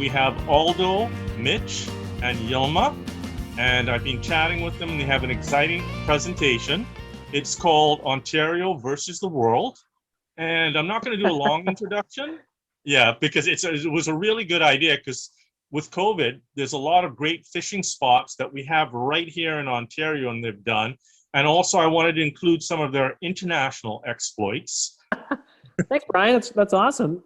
we have Aldo, Mitch, and Yilma, and I've been chatting with them, and they have an exciting presentation. It's called Ontario versus the World, and I'm not going to do a long introduction. Yeah, because it was a really good idea, because with COVID, there's a lot of great fishing spots that we have right here in Ontario, and they've done. And also, I wanted to include some of their international exploits. Thanks, Brian. That's awesome.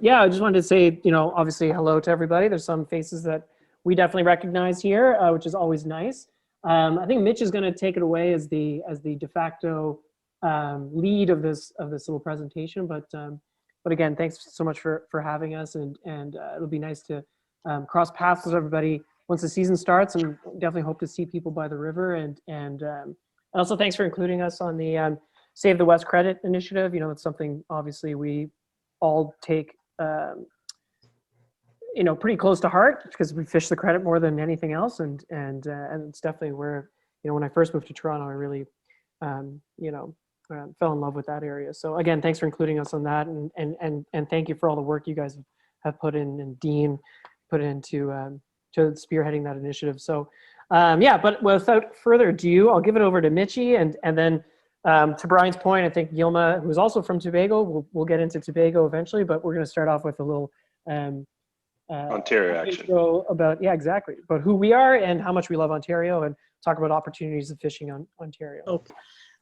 Yeah, I just wanted to say, obviously hello to everybody. There's some faces that we definitely recognize here, which is always nice. I think Mitch is going to take it away as the de facto lead of this little presentation. But again, thanks so much for having us, and it'll be nice to cross paths with everybody once the season starts, and definitely hope to see people by the river. And also thanks for including us on the Save the West Credit initiative. It's something obviously we all take pretty close to heart, because we fish the credit more than anything else, and it's definitely where when I first moved to Toronto, I really fell in love with that area. So again, thanks for including us on that, and thank you for all the work you guys have put in, and Dean put into to spearheading that initiative. So yeah, but without further ado, I'll give it over to Mitchie, and then to Brian's point, I think Yilma, who's also from Tobago, we'll get into Tobago eventually, but we're going to start off with a little Ontario action about who we are and how much we love Ontario, and talk about opportunities of fishing on Ontario.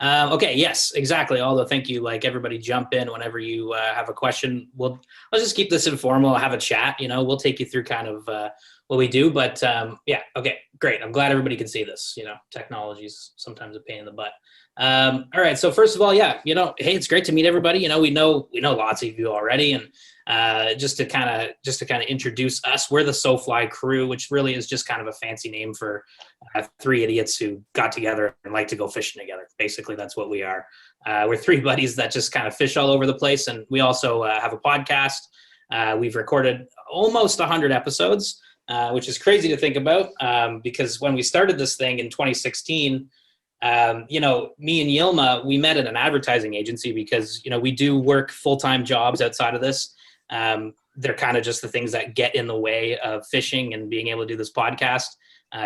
Okay, yes, exactly. Although, thank you. Like, everybody jump in whenever you have a question. Let's just keep this informal, have a chat. We'll take you through kind of what we do. But yeah, okay, great. I'm glad everybody can see this. Technology's sometimes a pain in the butt. All right. So first of all, yeah, hey, it's great to meet everybody. We know lots of you already, and just to kind of introduce us, we're the SoFly crew, which really is just kind of a fancy name for three idiots who got together and like to go fishing together. Basically, that's what we are. We're three buddies that just kind of fish all over the place, and we also have a podcast. We've recorded almost 100 episodes, which is crazy to think about, because when we started this thing in 2016, me and Yilma, we met at an advertising agency because, we do work full-time jobs outside of this. They're kind of just the things that get in the way of fishing and being able to do this podcast.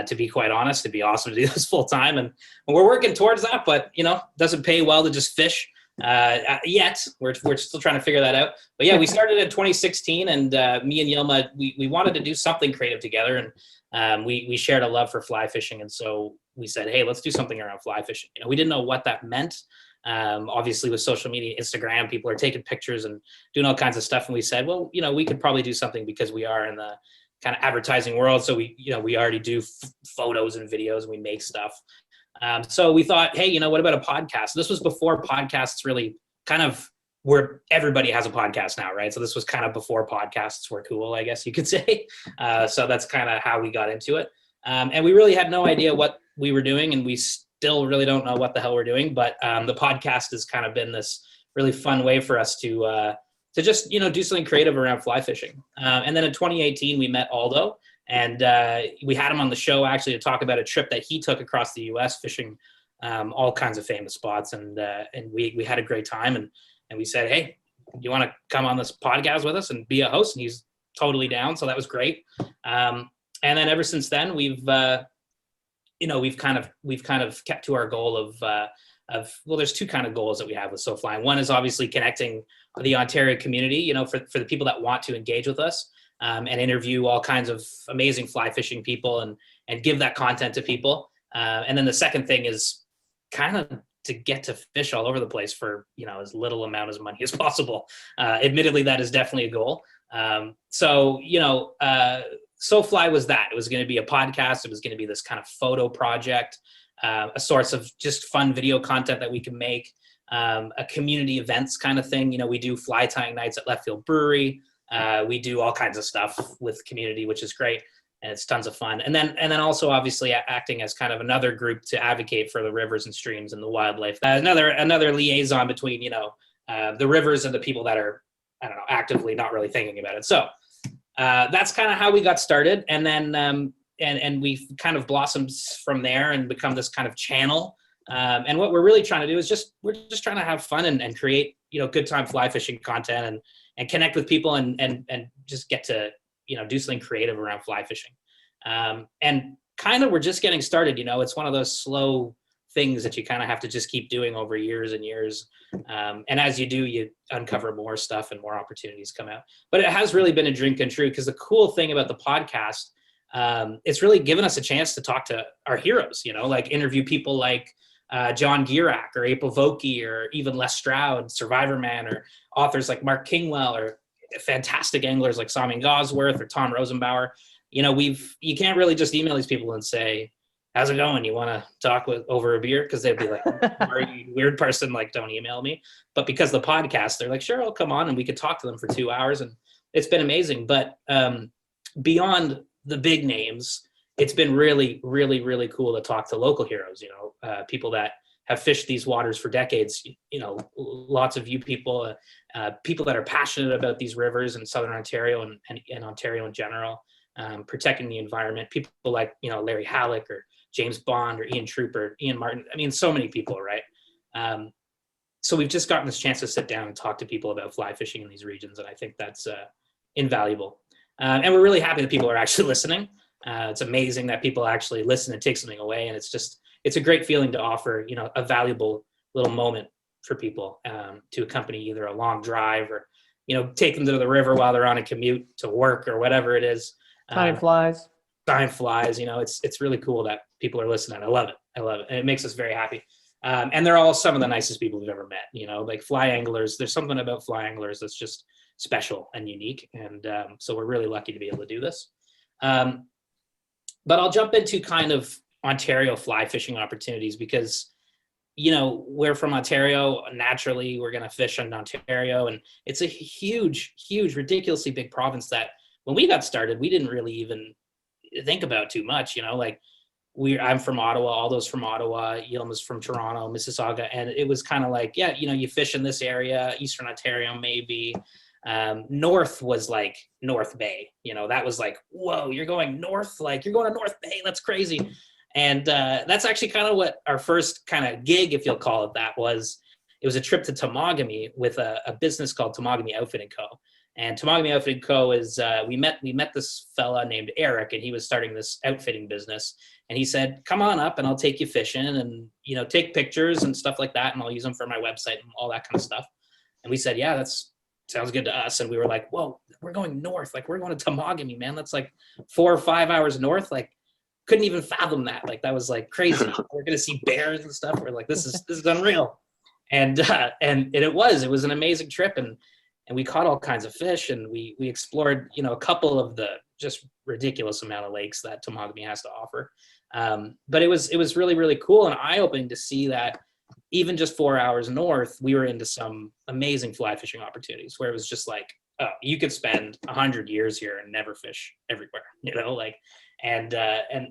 To be quite honest, it'd be awesome to do this full-time, and we're working towards that, but, doesn't pay well to just fish yet. We're still trying to figure that out. But yeah, we started in 2016, and me and Yilma, we wanted to do something creative together, and we shared a love for fly fishing, and so we said, hey, let's do something around fly fishing. We didn't know what that meant. Obviously, with social media, Instagram, people are taking pictures and doing all kinds of stuff, and we said, well, we could probably do something, because we are in the kind of advertising world, so we already do photos and videos, and we make stuff. So we thought, hey, what about a podcast? This was before podcasts really kind of where everybody has a podcast now, right? So this was kind of before podcasts were cool, I guess you could say. So that's kind of how we got into it. And we really had no idea what we were doing, and we still really don't know what the hell we're doing. But the podcast has kind of been this really fun way for us to just, do something creative around fly fishing. And then in 2018, we met Aldo, and we had him on the show actually to talk about a trip that he took across the U.S. fishing all kinds of famous spots. And we had a great time, and we said, hey, you want to come on this podcast with us and be a host? And he's totally down. So that was great. And then ever since then, we've kind of kept to our goal of well, there's two kind of goals that we have with SoFly. One is obviously connecting the Ontario community, for the people that want to engage with us, and interview all kinds of amazing fly fishing people, and give that content to people. And then the second thing is kind of to get to fish all over the place for, as little amount of money as possible. Admittedly, that is definitely a goal. So SoFly was that. It was going to be a podcast. It was going to be this kind of photo project, a source of just fun video content that we can make, a community events kind of thing. We do fly tying nights at Left Field Brewery. We do all kinds of stuff with community, which is great, and it's tons of fun. And then also obviously acting as kind of another group to advocate for the rivers and streams and the wildlife. Another liaison between the rivers and the people that are, I don't know, actively not really thinking about it. So that's kind of how we got started, and then and we've kind of blossomed from there and become this kind of channel. And what we're really trying to do is we're just trying to have fun and create good time fly fishing content and connect with people and just get to do something creative around fly fishing. And kind of we're just getting started. It's one of those slow things that you kind of have to just keep doing over years and years. And as you do, you uncover more stuff and more opportunities come out. But it has really been a dream come true, because the cool thing about the podcast, it's really given us a chance to talk to our heroes, like interview people like John Gierak or April Vokey or even Les Stroud, Survivor Man, or authors like Mark Kingwell, or fantastic anglers like Simon Gosworth or Tom Rosenbauer. You can't really just email these people and say, how's it going? You want to talk over a beer? Because they'd be like, are you a weird person? Like, don't email me. But because the podcast, they're like, sure, I'll come on, and we could talk to them for 2 hours. And it's been amazing. But beyond the big names, it's been really, really, really cool to talk to local heroes, people that have fished these waters for decades, lots of you people, people that are passionate about these rivers in Southern Ontario and Ontario in general, protecting the environment, people like, Larry Halleck or James Bond or Ian Trooper, Ian Martin. I mean, so many people, right? So we've just gotten this chance to sit down and talk to people about fly fishing in these regions. And I think that's invaluable. And we're really happy that people are actually listening. It's amazing that people actually listen and take something away. And it's a great feeling to offer, a valuable little moment for people to accompany either a long drive or, take them to the river while they're on a commute to work or whatever it is. Time flies. Time flies, it's really cool that people are listening. I love it. And it makes us very happy. And they're all some of the nicest people we've ever met, like fly anglers. There's something about fly anglers that's just special and unique. And so we're really lucky to be able to do this. But I'll jump into kind of Ontario fly fishing opportunities because, we're from Ontario. Naturally, we're going to fish in Ontario. And it's a huge, huge, ridiculously big province that when we got started, we didn't really even think about too much, I'm from Ottawa, all those from Ottawa, Yilma's from Toronto, Mississauga. And it was kind of like, yeah, you fish in this area, Eastern Ontario, maybe. North was like North Bay, that was like, whoa, you're going north, like you're going to North Bay. That's crazy. And that's actually kind of what our first kind of gig, if you'll call it that, was. It was a trip to Temagami with a business called Temagami Outfitting Co. And Temagami Outfitting Co. is, we met this fella named Eric, and he was starting this outfitting business. And he said, come on up and I'll take you fishing and, take pictures and stuff like that. And I'll use them for my website and all that kind of stuff. And we said, yeah, that's sounds good to us. And we were like, whoa, we're going north. Like we're going to Temagami, man. That's like 4 or 5 hours north. Like couldn't even fathom that. Like that was like crazy. We're going to see bears and stuff. We're like, this is unreal. And it was an amazing trip. And we caught all kinds of fish, and we explored, a couple of the just ridiculous amount of lakes that Temagami has to offer. But it was really, really cool and eye-opening to see that even just 4 hours north, we were into some amazing fly fishing opportunities where it was just like, oh, you could spend 100 years here and never fish everywhere, and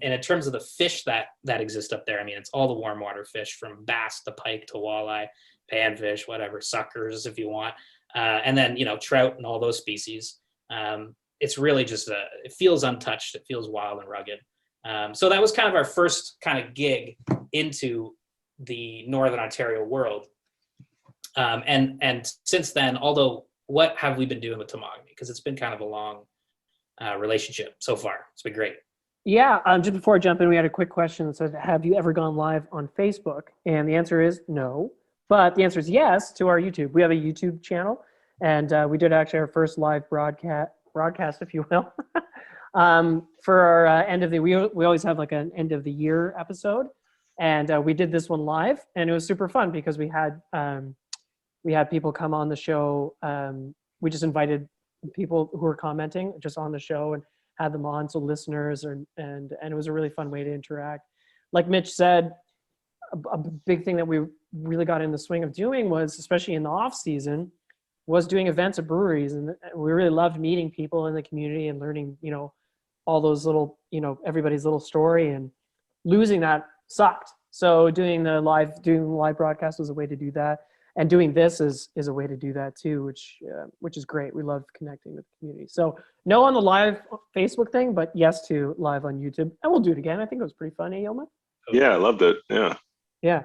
in terms of the fish that exist up there, I mean, it's all the warm water fish from bass to pike to walleye, panfish, whatever, suckers if you want. And then, trout and all those species. It's really just it feels untouched. It feels wild and rugged. So that was kind of our first kind of gig into the Northern Ontario world. And since then, although what have we been doing with Temagami? Because it's been kind of a long relationship so far. It's been great. Yeah, just before I jump in, we had a quick question that said, have you ever gone live on Facebook? And the answer is no. But the answer is yes to our YouTube. We have a YouTube channel, and we did actually our first live broadcast, if you will, for our end of the. We always have like an end of the year episode, and we did this one live, and it was super fun because we had people come on the show. We just invited people who were commenting just on the show and had them on, so listeners, and it was a really fun way to interact. Like Mitch said, a big thing that we really got in the swing of doing was, especially in the off season, was doing events at breweries. And we really loved meeting people in the community and learning, all those little, everybody's little story, and losing that sucked. So doing the live broadcast was a way to do that. And doing this is a way to do that too, which is great. We love connecting with the community. So no on the live Facebook thing, but yes to live on YouTube. And we'll do it again. I think it was pretty funny, Yilma. Yeah, I loved it. Yeah. Yeah.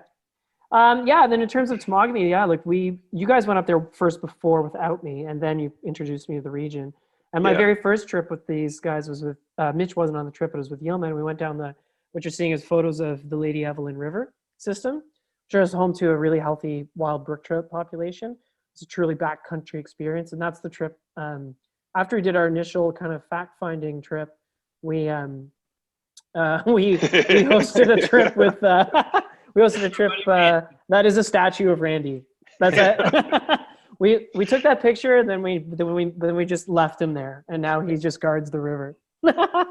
Then in terms of Temagami, like you guys went up there first before without me, and then you introduced me to the region. And my Yeah. very first trip with these guys was with Mitch. Wasn't on the trip, but it was with Yeoman. We went down what you're seeing is photos of the Lady Evelyn River system, which is home to a really healthy wild brook trout population. It's a truly backcountry experience, and that's the trip. After we did our initial kind of fact-finding trip, we hosted a trip with that is a statue of Randy. That's it. We took that picture, and then we just left him there, and now he just guards the river. But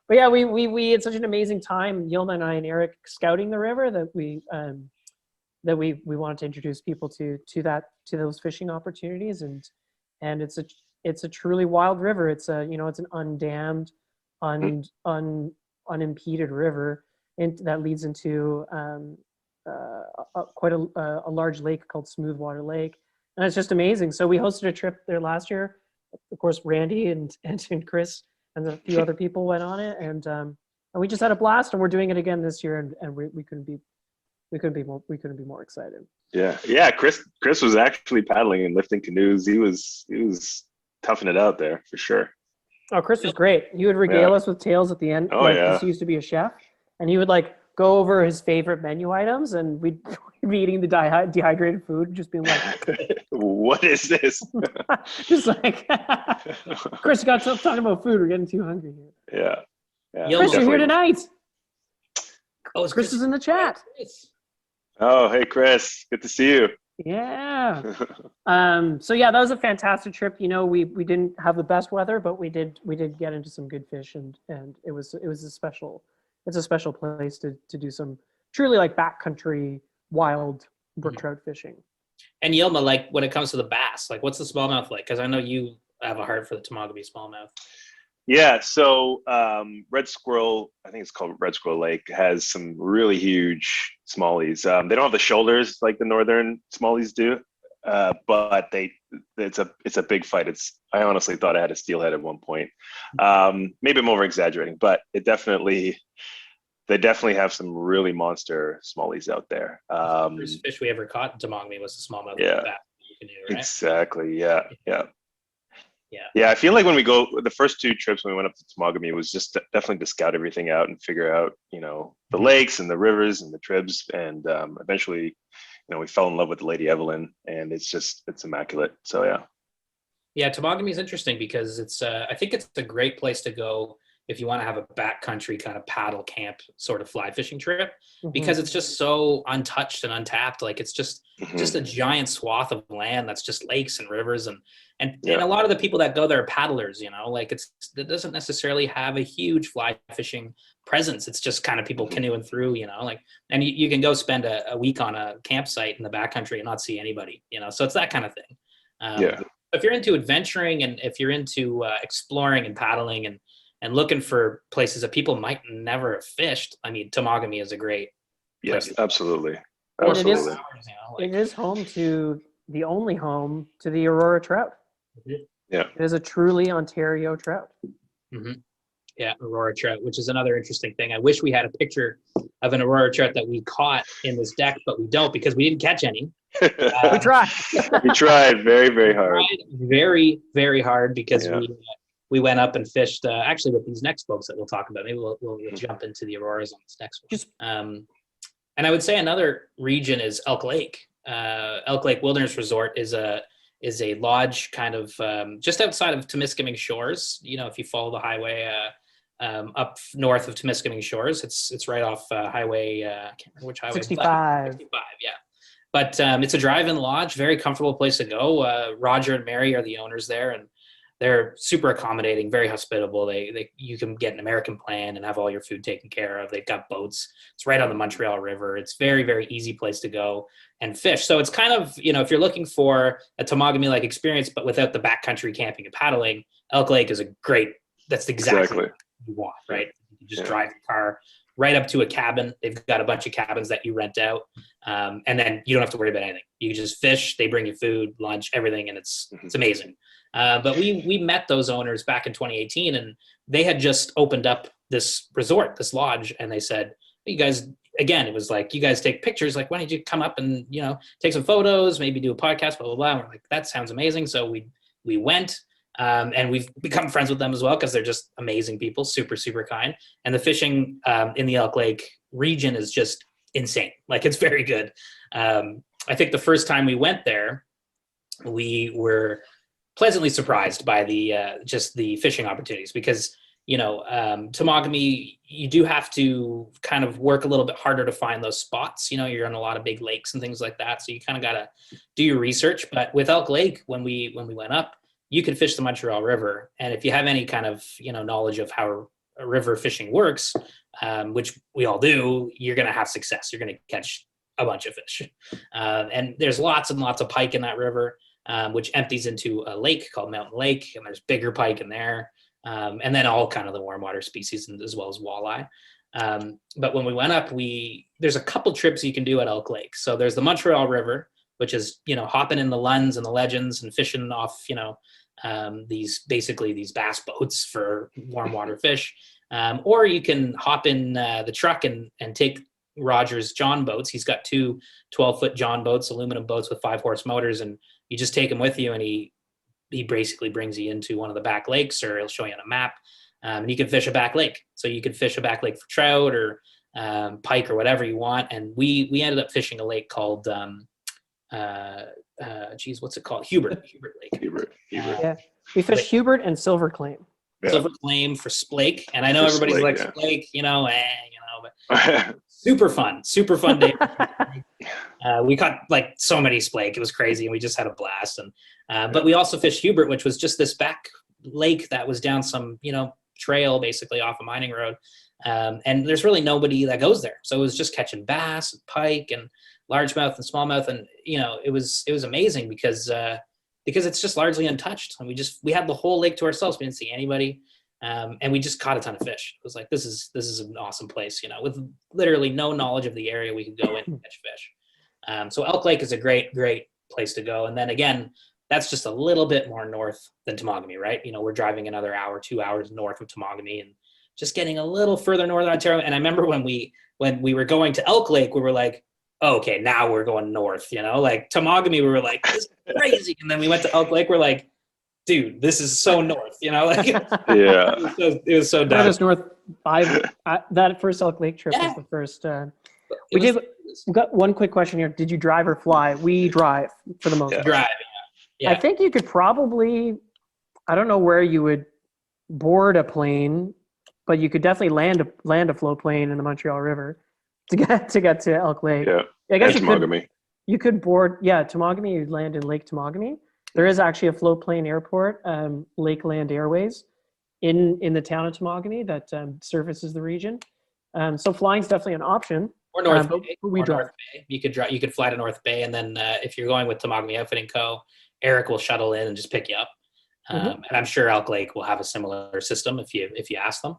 yeah, we had such an amazing time, Yilma and I and Eric, scouting the river that we wanted to introduce people to those fishing opportunities, and it's a truly wild river. It's it's an undammed, unimpeded river that leads into quite a large lake called Smoothwater Lake, and it's just amazing. So we hosted a trip there last year. Of course, Randy and Chris and a few other people went on it, and we just had a blast. And we're doing it again this year, and we couldn't be more excited. Yeah. Chris was actually paddling and lifting canoes. He was toughing it out there for sure. Oh, Chris was great. He would regale us with tales at the end. Oh, yeah. He used to be a chef, and he would go over his favorite menu items, and we'd be eating the dehydrated food, and just being like, "What is this?" Just like, Chris, got to talking about food. We're getting too hungry here. Yeah. Chris, you're here tonight. Oh, Chris is in the chat. Oh, hey, Chris. Good to see you. Yeah. So yeah, that was a fantastic trip. We didn't have the best weather, but we did get into some good fish, and it's a special place to do some truly backcountry wild brook trout fishing. And Yilma, when it comes to the bass, what's the smallmouth like? Because I know you have a heart for the Temagami smallmouth. Yeah, so Red Squirrel, I think it's called Red Squirrel Lake, has some really huge smallies. They don't have the shoulders like the northern smallies do, but it's a big fight. I honestly thought I had a steelhead at one point. Maybe I'm over exaggerating, but they definitely have some really monster smallies out there. The first fish we ever caught in Temagami was the smallmouth. Yeah, canoe, right? Exactly. Yeah. I feel like when we go, the first two trips when we went up to Temagami was just definitely to scout everything out and figure out, the lakes and the rivers and the tribs. And eventually, we fell in love with the Lady Evelyn, and it's immaculate. So, yeah. Yeah, Temagami is interesting because I think it's a great place to go if you want to have a backcountry kind of paddle camp sort of fly fishing trip, because it's just so untouched and untapped. It's just a giant swath of land that's just lakes and rivers, and a lot of the people that go there are paddlers. It doesn't necessarily have a huge fly fishing presence. It's just kind of people canoeing through, and you can go spend a week on a campsite in the backcountry and not see anybody, so it's that kind of thing. If you're into adventuring and if you're into exploring and paddling and looking for places that people might never have fished, I mean, Temagami is a great place. Yes, absolutely. And it is home to the only home to the Aurora trout. Yeah. It is a truly Ontario trout. Yeah, Aurora trout, which is another interesting thing. I wish we had a picture of an Aurora trout that we caught in this deck, but we don't because we didn't catch any. We tried. We tried very, very hard. Very, very hard because we went up and fished actually with these next folks that we'll talk about. Maybe we'll jump into the Auroras on this next one. And I would say another region is Elk Lake. Elk Lake Wilderness Resort is a lodge kind of just outside of Temiskaming Shores. If you follow the highway up north of Temiskaming Shores, it's right off highway. I can't remember which highway. 65. 65, yeah. But it's a drive-in lodge, very comfortable place to go. Roger and Mary are the owners there, and they're super accommodating, very hospitable. You can get an American plan and have all your food taken care of. They've got boats. It's right on the Montreal River. It's very, very easy place to go and fish. So it's kind of, if you're looking for a Temagami-like experience, but without the backcountry camping and paddling, Elk Lake is that's exactly what you want, right? You just drive your car right up to a cabin. They've got a bunch of cabins that you rent out. And then you don't have to worry about anything. You just fish, they bring you food, lunch, everything, and it's amazing. But we met those owners back in 2018, and they had just opened up this resort, this lodge, and they said, you guys, again, it was you guys take pictures, why don't you come up and, take some photos, maybe do a podcast, blah, blah, blah. And we're like, that sounds amazing. So we went, And we've become friends with them as well because they're just amazing people, super, super kind. And the fishing in the Elk Lake region is just insane. Like, it's very good. I think the first time we went there, we were pleasantly surprised by the just the fishing opportunities because, Temagami, you do have to kind of work a little bit harder to find those spots. You're on a lot of big lakes and things like that. So you kind of got to do your research. But with Elk Lake, when we went up, you could fish the Montreal River. And if you have any kind of, knowledge of how a river fishing works, which we all do, you're going to have success. You're going to catch a bunch of fish. And there's lots and lots of pike in that river, which empties into a lake called Mountain Lake. And there's bigger pike in there. And then all kind of the warm water species as well as walleye. But when we went up, there's a couple trips you can do at Elk Lake. So there's the Montreal River, which is, hopping in the Lunds and the Legends and fishing off, these bass boats for warm water fish. Or you can hop in the truck and take Roger's John boats. He's got two 12-foot John boats, aluminum boats with 5-horse motors, and you just take them with you, and he basically brings you into one of the back lakes, or he'll show you on a map, and you can fish a back lake. So you could fish a back lake for trout or pike or whatever you want. And we ended up fishing a lake called what's it called? Hubert Lake. Hubert. Yeah, we fished Hubert and Silver Claim. Yeah. Silver Claim for Splake, and I know For everybody's Splake, like yeah. Splake, but super fun day. We caught like so many Splake, it was crazy, and we just had a blast. And but we also fished Hubert, which was just this back lake that was down some trail basically off a mining road, and there's really nobody that goes there, so it was just catching bass and pike and largemouth and smallmouth, and it was amazing because it's just largely untouched, and we had the whole lake to ourselves. We didn't see anybody, and we just caught a ton of fish. It was like, this is an awesome place, with literally no knowledge of the area. We could go in and catch fish. So Elk Lake is a great place to go. And then again, that's just a little bit more north than Temagami, right? We're driving another hour, 2 hours north of Temagami, and just getting a little further northern Ontario. And I remember when we were going to Elk Lake, we were like, oh, okay, now we're going north, like Temagami, we were like, this is crazy. And then we went to Elk Lake, we're like, dude, this is so north, like Yeah. it was so dumb. Just north. That first Elk Lake trip was the first. We've got one quick question here. Did you drive or fly? We drive for the most part. Drive. Yeah. I think you could probably, I don't know where you would board a plane, but you could definitely land a float plane in the Montreal River to get to Elk Lake. Yeah. I guess you could board, Temagami, you'd land in Lake Temagami. There is actually a float plane airport, Lakeland Airways, in the town of Temagami that services the region. So flying's definitely an option. Or North Bay. We drive. North Bay. You could fly to North Bay, and then if you're going with Temagami Outfitting Co., Eric will shuttle in and just pick you up. And I'm sure Elk Lake will have a similar system if you ask them.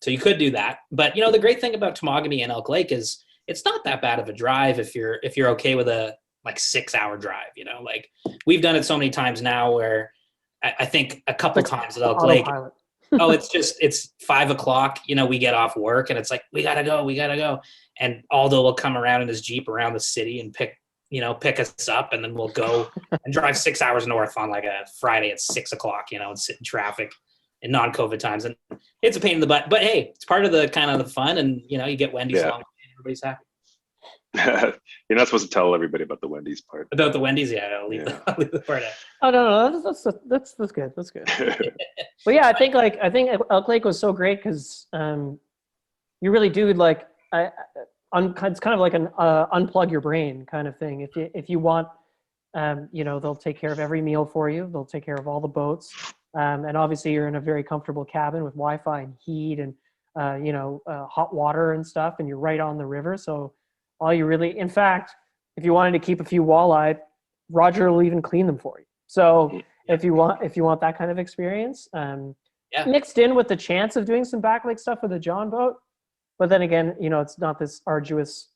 So you could do that. But the great thing about Temagami and Elk Lake is it's not that bad of a drive if you're okay with a 6-hour drive. Like we've done it so many times now where I think a couple times at Elk Lake. Oh, it's 5 o'clock. We get off work and it's like, we gotta go. And Aldo will come around in his Jeep around the city and pick us up, and then we'll go and drive 6 hours north on like a Friday at 6 o'clock, and sit in traffic in non-COVID times. And it's a pain in the butt, but hey, it's part of the kind of the fun. And you get Wendy's along and everybody's happy. You're not supposed to tell everybody about the Wendy's part. About the Wendy's, yeah, I'll leave the part out. Oh no, that's good. That's good. But yeah, I think Elk Lake was so great because you really do it's kind of like an unplug your brain kind of thing. If you want, they'll take care of every meal for you. They'll take care of all the boats, and obviously you're in a very comfortable cabin with Wi-Fi and heat and hot water and stuff, and you're right on the river. So all you really, in fact, if you wanted to keep a few walleye, Roger will even clean them for you. So if you want that kind of experience, mixed in with the chance of doing some back lake stuff with a John boat, but then again, it's not this arduous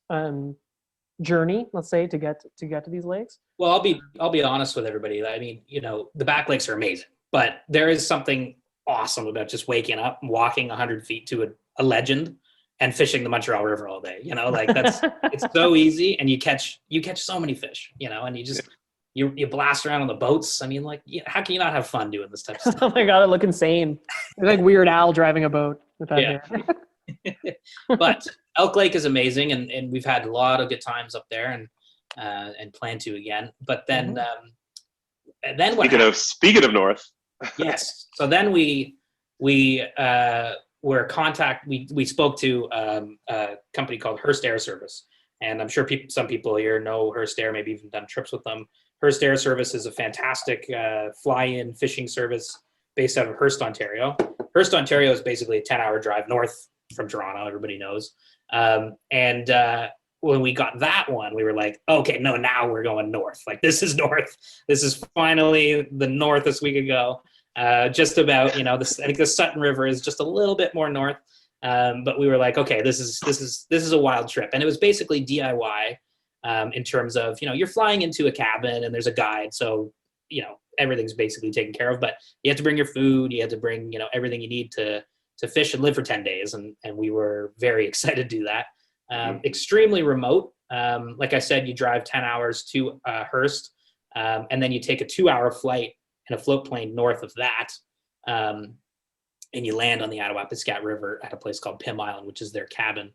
journey, let's say, to get to these lakes. Well, I'll be honest with everybody. I mean, the back lakes are amazing, but there is something awesome about just waking up and walking 100 feet to a legend and fishing the Montreal River all day. Like that's it's so easy, and you catch so many fish. And you blast around on the boats. I mean, like, how can you not have fun doing this type of Oh stuff? my god, it look insane. It's like Weird Al driving a boat with that Yeah. hair. But Elk Lake is amazing, and we've had a lot of good times up there, and plan to again. But then, and then what happened? Speaking of North, Yes. So then we were contact. We spoke to a company called Hearst Air Service, and I'm sure some people here know Hearst Air, maybe even done trips with them. Hearst Air Service is a fantastic fly-in fishing service based out of Hearst, Ontario. Hearst, Ontario is basically a 10-hour drive north from Toronto. Everybody knows. And when we got that one, we were like, okay, no, now we're going north. Like, this is north. This is finally the northest we could go. Just about, I think the Sutton River is just a little bit more north. But we were like, okay, this is a wild trip. And it was basically DIY in terms of, you're flying into a cabin and there's a guide. So, everything's basically taken care of, but you have to bring your food. You have to bring, everything you need to fish and live for 10 days. And we were very excited to do that. Extremely remote. Like I said, you drive 10 hours to Hearst, and then you take a 2-hour flight in a float plane north of that. And you land on the Attawapiskat River at a place called Pym Island, which is their cabin.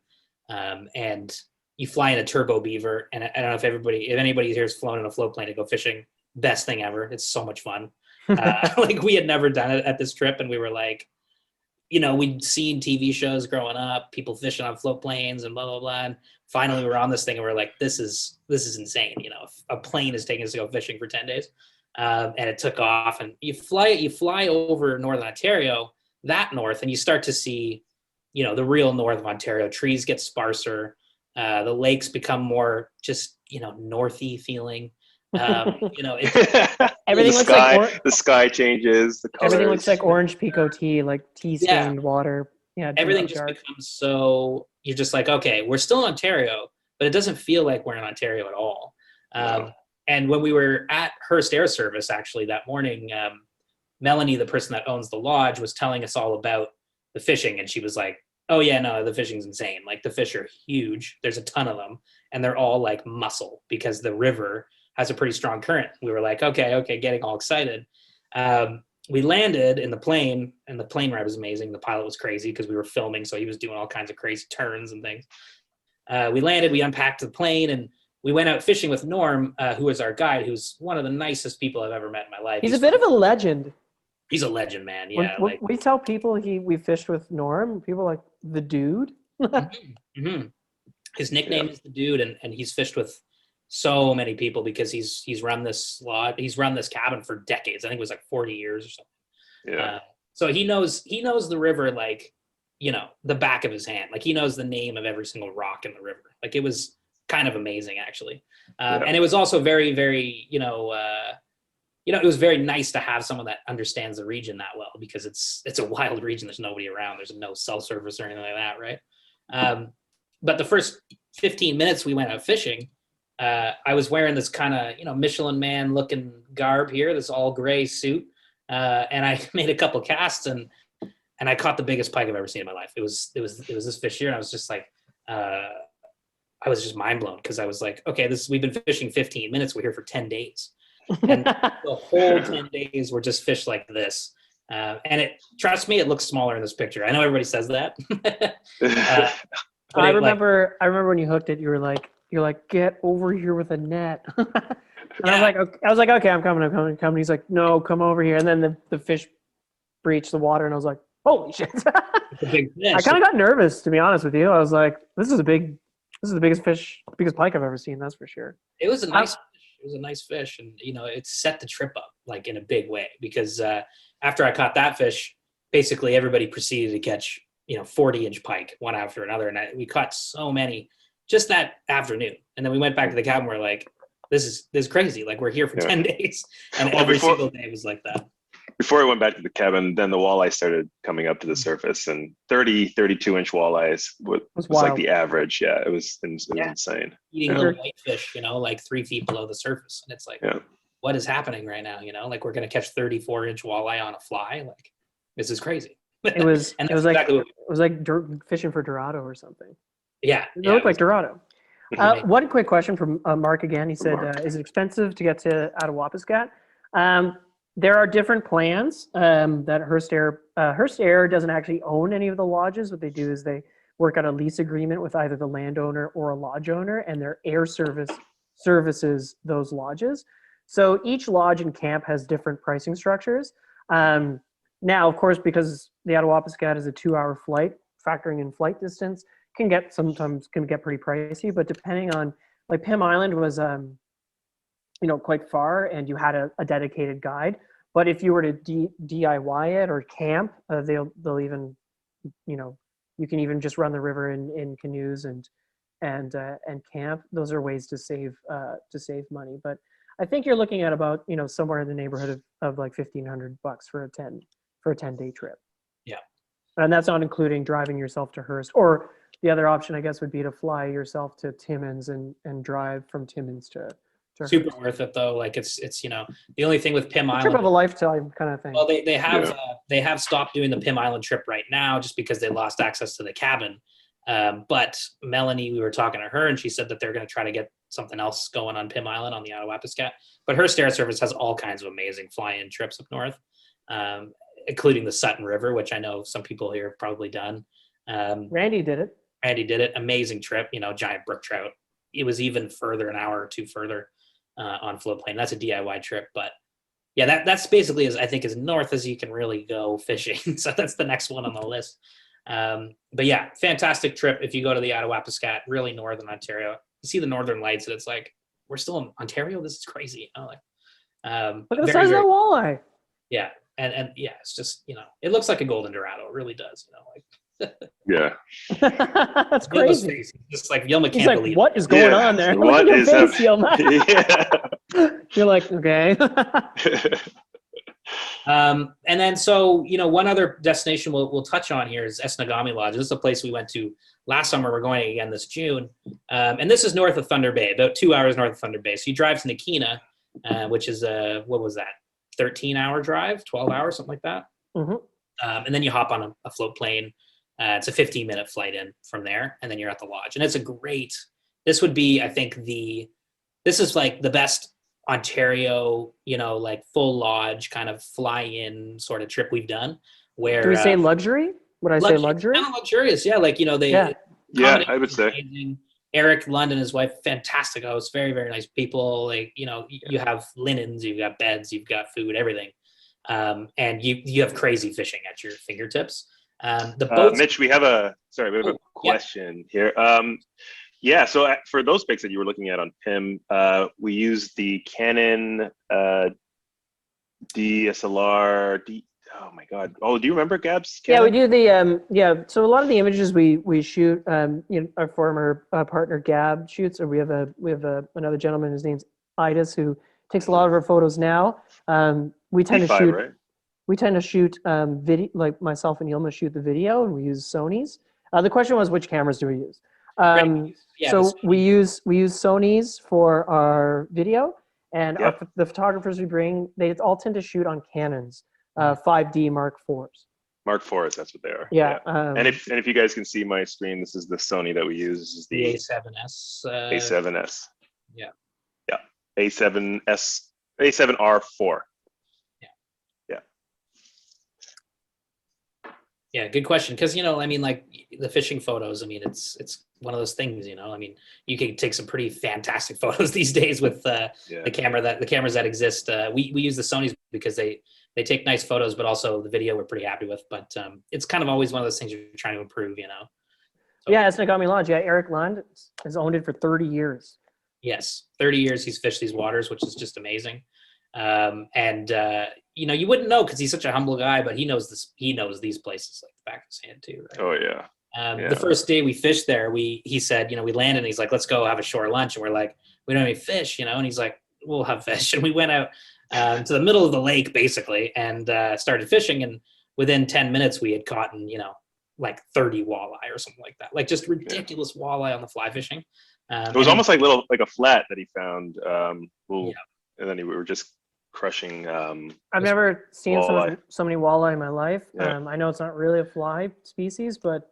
And you fly in a turbo beaver. And I don't know if anybody here has flown in a float plane to go fishing. Best thing ever. It's so much fun. Like, we had never done it at this trip, and we were like, we'd seen TV shows growing up, people fishing on float planes and blah, blah, blah. And finally we're on this thing and we're like, this is insane. A plane is taking us to go fishing for 10 days. And it took off, and you fly over Northern Ontario, that north, and you start to see, the real north of Ontario. Trees get sparser. The lakes become more just, northy feeling. Everything looks like the sky changes. The colors. Everything looks like orange pico tea, like tea-stained water. Yeah, everything just becomes so. You're just like, okay, we're still in Ontario, but it doesn't feel like we're in Ontario at all. And when we were at Hearst Air Service, actually that morning, Melanie, the person that owns the lodge, was telling us all about the fishing, and she was like, "Oh yeah, no, the fishing's insane. Like, the fish are huge. There's a ton of them, and they're all like muscle because the river has a pretty strong current." We were like, okay, getting all excited. We landed in the plane, and the plane ride was amazing. The pilot was crazy because we were filming, so he was doing all kinds of crazy turns and things. We landed, we unpacked the plane, and we went out fishing with Norm, who was our guide, who's one of the nicest people I've ever met in my life. He's a bit of a legend. He's a legend, man. Yeah. When we tell people we fished with Norm, people are like, the dude? Mm-hmm. His nickname is the dude, and he's fished with so many people because he's run this lodge. He's run this cabin for decades. I think it was like 40 years or something. Yeah. So he knows the river like, the back of his hand. Like, he knows the name of every single rock in the river. Like, it was kind of amazing, actually. And it was also very, very, it was very nice to have someone that understands the region that well, because it's a wild region. There's nobody around. There's no cell service or anything like that, right? But the first 15 minutes we went out fishing, I was wearing this kind of, Michelin man looking garb here, this all gray suit. And I made a couple casts, and I caught the biggest pike I've ever seen in my life. It was this fish here. And I was just like, I was just mind blown, because I was like, okay, we've been fishing 15 minutes. We're here for 10 days. And the whole 10 days were just fish like this. And trust me, it looks smaller in this picture. I know everybody says that. I remember when you hooked it, you're like, get over here with a net. And I was like, okay, I'm coming. He's like, no, come over here. And then the fish breached the water, and I was like, holy shit. It's a big fish. I kind of got nervous, to be honest with you. I was like, this is the biggest pike I've ever seen, that's for sure. It was a nice fish. It was a nice fish, and it set the trip up like in a big way, because after I caught that fish, basically everybody proceeded to catch 40-inch pike one after another, and we caught so many just that afternoon. And then we went back to the cabin. We're like, this is crazy. Like, we're here for 10 days, and every single day was like that. Before we went back to the cabin, then the walleye started coming up to the surface, and 32-inch walleyes was like the average. Yeah, it was insane. Eating little whitefish, like 3 feet below the surface. And it's like, what is happening right now? Like, we're going to catch 34-inch walleye on a fly. Like, this is crazy. It was like fishing for Dorado or something. Yeah. It looked like Dorado. One quick question from Mark again. He said, is it expensive to get to Attawapiskat? There are different plans that Hearst Air doesn't actually own any of the lodges. What they do is they work out a lease agreement with either the landowner or a lodge owner, and their air service services those lodges. So each lodge and camp has different pricing structures. Now, of course, because the Attawapiskat is a 2-hour flight, factoring in flight distance, sometimes can get pretty pricey. But depending on, like, Pim Island was quite far, and you had a dedicated guide. But if you were to DIY it or camp, they'll even, you can even just run the river in canoes and camp. Those are ways to save money. But I think you're looking at about somewhere in the neighborhood of like $1,500 for a 10-day trip. Yeah, and that's not including driving yourself to Hearst. Or the other option, I guess, would be to fly yourself to Timmins and drive from Timmins to super Hearst. worth it though. Like it's the only thing with Pim A Island. trip of a lifetime kind of thing. Well, they have stopped doing the Pim Island trip right now just because they lost access to the cabin. But Melanie, we were talking to her, and she said that they're going to try to get something else going on Pim Island on the Attawapiskat. But Hearst Air Service has all kinds of amazing fly-in trips up north, including the Sutton River, which I know some people here have probably done. Randy did it. Amazing trip. Giant brook trout. It was even further, an hour or two further on floatplane. That's a DIY trip, but yeah, that's basically as north as you can really go fishing. So that's the next one on the list. But yeah, fantastic trip if you go to the Attawapiskat, really northern Ontario. You see the northern lights, and it's like, we're still in Ontario. This is crazy. Look at the size of that walleye. Yeah, and yeah, it's just it looks like a golden dorado. It really does. Yeah. That's crazy. Just like Yilma He's can't like, believe what is going on there? What Look at is your face, happening? Yilma. Yeah. You're like, okay. And then, so, one other destination we'll touch on here is ESNAGAMI Lodge. This is a place we went to last summer. We're going again this June. And this is north of Thunder Bay, about 2 hours north of Thunder Bay. So you drive to Nakina, which is what was that? 13-hour drive, 12 hours, something like that. Mm-hmm. And then you hop on a float plane. It's a 15-minute flight in from there, and then you're at the lodge. And it's this would be, I think, this is like the best Ontario, like full lodge kind of fly-in sort of trip we've done. Where do we say luxury? Would I say luxury? Kind of luxurious, yeah. Like Yeah, I would say. Amazing. Eric London, his wife, fantastic hosts, very, very nice people. Like you have linens, you've got beds, you've got food, everything, and you have crazy fishing at your fingertips. The boats. Mitch, we have a question here. Yeah, so for those pics that you were looking at on PIM, we used the Canon DSLR. Oh my God! Oh, do you remember Gab's Canon? Yeah, we do the So a lot of the images we shoot, our former partner Gab shoots, or we have another gentleman. His name's Idis, who takes a lot of our photos now. We tend to shoot. Right? We tend to shoot video, like myself and Yilma shoot the video, and we use Sony's. The question was, which cameras do we use? So we use Sony's for our video, and the photographers we bring, they all tend to shoot on Canons, 5D Mark IVs. Mark IVs, that's what they are. Yeah. And if you guys can see my screen, this is the Sony that we use. This is the A7S. A7S. Yeah. Yeah. A7R4. Yeah, good question. Because like the fishing photos. It's one of those things. You can take some pretty fantastic photos these days with the cameras that exist. We use the Sonys because they take nice photos, but also the video we're pretty happy with. But it's kind of always one of those things you're trying to improve. So, yeah, ESNAGAMI Lodge. Yeah, Eric Lund has owned it for 30 years. Yes, 30 years he's fished these waters, which is just amazing. You wouldn't know because he's such a humble guy, but he knows these places like the back of his hand too, right? Oh yeah. The first day we fished there, he said, we landed and he's like, let's go have a shore lunch. And we're like, we don't have any fish, and he's like, we'll have fish. And we went out to the middle of the lake basically and started fishing. And within 10 minutes we had caught, like 30 walleye or something like that. Like just ridiculous walleye on the fly fishing. It was almost like a flat that he found. And then we were just crushing. I've never seen so many walleye in my life. Yeah. I know it's not really a fly species, but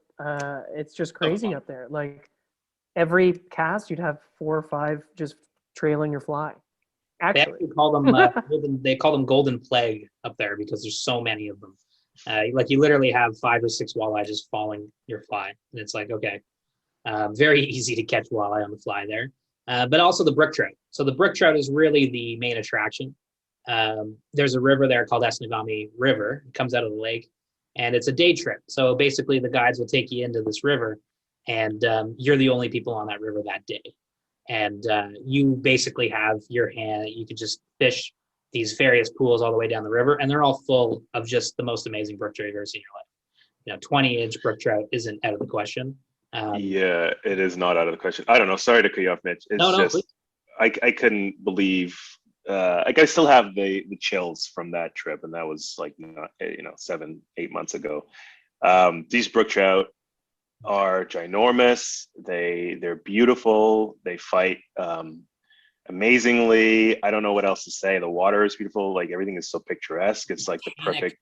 it's just crazy up there. Like, every cast you'd have 4 or 5 just trailing your fly. They Actually, actually call them they call them golden plague up there because there's so many of them. Like you literally have 5 or 6 walleye just falling your fly, and it's like, okay, very easy to catch walleye on the fly there. But also the brook trout. So the brook trout is really the main attraction. There's a river there called ESNAGAMI River. It comes out of the lake, and it's a day trip. So basically, the guides will take you into this river, and you're the only people on that river that day. And you basically have your hand. You can just fish these various pools all the way down the river, and they're all full of just the most amazing brook trout you've ever seen in your life. 20-inch brook trout isn't out of the question. Yeah, it is not out of the question. I don't know. Sorry to cut you off, Mitch. It's No, just I couldn't believe. Like I still have the chills from that trip, and that was like 7-8 months ago. These brook trout are ginormous. They're beautiful. They fight amazingly. I don't know what else to say. The water is beautiful. Like everything is so picturesque. It's like the perfect.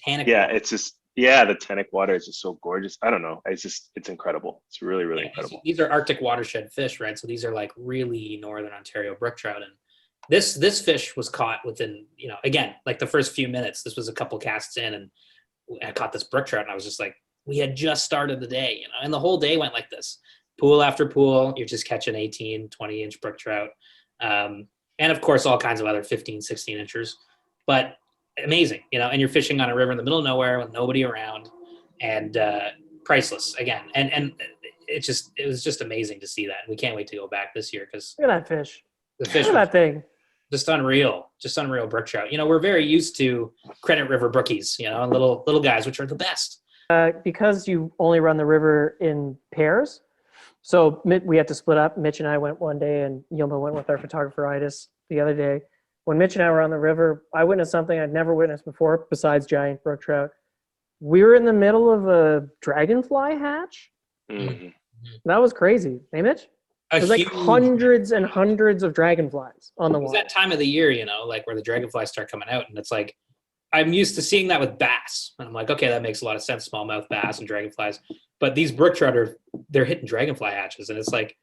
Tannic Yeah, water. it's just the tannic water is just so gorgeous. I don't know. It's incredible. It's really, really incredible. These are Arctic watershed fish, right? So these are like really northern Ontario brook trout, and this fish was caught within, again, like the first few minutes. This was a couple casts in, and I caught this brook trout, and I was just like, we had just started the day, and the whole day went like this. Pool after pool, you're just catching 18, 20-inch brook trout. And of course, all kinds of other 15, 16 inchers. But amazing, and you're fishing on a river in the middle of nowhere with nobody around, and priceless again. And it was just amazing to see that. And we can't wait to go back this year because look at that fish. the fish Look at that thing. just unreal brook trout. We're very used to Credit River brookies, and little guys, which are the best. Because you only run the river in pairs, so we had to split up. Mitch and I went one day, and Yilma went with our photographer Idis the other day. When Mitch and I were on the river, I witnessed something I'd never witnessed before besides giant brook trout. We were in the middle of a dragonfly hatch. Mm-hmm. That was crazy. Hey, Mitch? There's like hundreds and hundreds of dragonflies on the It's water. that time of the year, like where the dragonflies start coming out, and it's like, I'm used to seeing that with bass, and I'm like, okay, that makes a lot of sense, smallmouth bass and dragonflies. But these brook trout they're hitting dragonfly hatches, and it's like,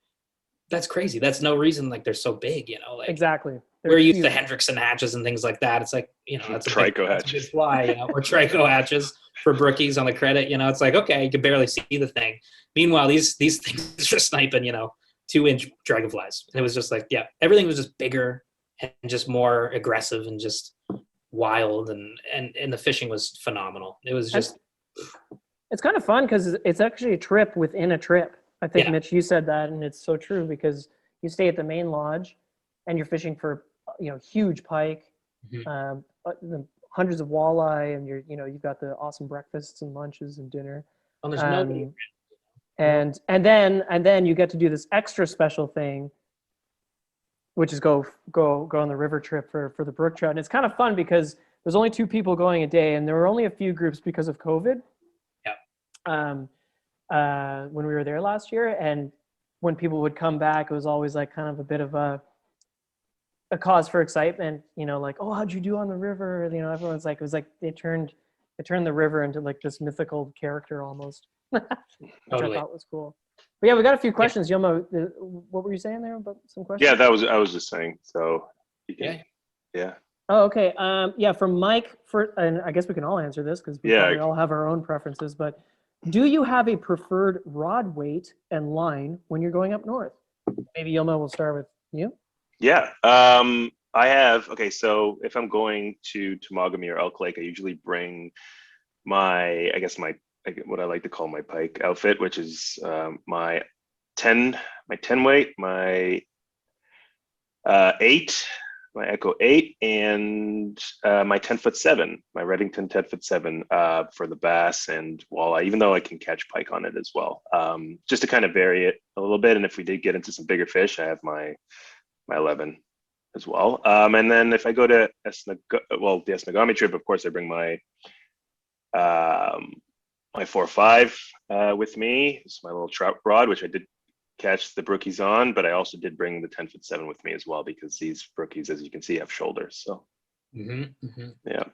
that's crazy. That's no reason like they're so big, like Exactly. We're used to Hendrickson hatches and things like that. It's like, that's a trico that's a hatches. good fly, or trico hatches for brookies on the credit. It's like, okay, you can barely see the thing. Meanwhile, these things are sniping, 2-inch dragonflies. And it was just like, yeah, everything was just bigger and just more aggressive and just wild, and the fishing was phenomenal. It was just it's kind of fun because it's actually a trip within a trip. I think, Yeah. Mitch, you said that, and it's so true because you stay at the main lodge and you're fishing for huge pike, hundreds of walleye, and you've got the awesome breakfasts and lunches and dinner. well, there's nobody. And then you get to do this extra special thing, which is go on the river trip for the brook trout. And it's kind of fun because there's only 2 people going a day, and there were only a few groups because of COVID. When we were there last year, and when people would come back, it was always like kind of a bit of a cause for excitement, like, oh, how'd you do on the river? Everyone's like, it was like they turned the river into like this mythical character almost. Which Totally. I thought was cool. But yeah, we got a few questions. Yoma, what were you saying there about some questions? Yeah, I was just saying. So you can, yeah. Oh, okay. Yeah, from Mike, and I guess we can all answer this because we probably all have our own preferences, but do you have a preferred rod weight and line when you're going up north? Maybe Yilma, we'll start with you. Yeah. I have, okay, so if I'm going to TEMAGAMI or Elk Lake, I usually bring what I like to call my pike outfit, which is my 10 weight, my 8, my Echo 8, and my 10'7", my Redington 10'7", for the bass and walleye, even though I can catch pike on it as well, just to kind of vary it a little bit. And if we did get into some bigger fish, I have my 11 as well. And then if I go to the ESNAGAMI trip, of course, I bring my 4.5 with me. It's my little trout rod, which I did catch the brookies on, but I also did bring the 10'7" with me as well, because these brookies, as you can see, have shoulders. So yeah.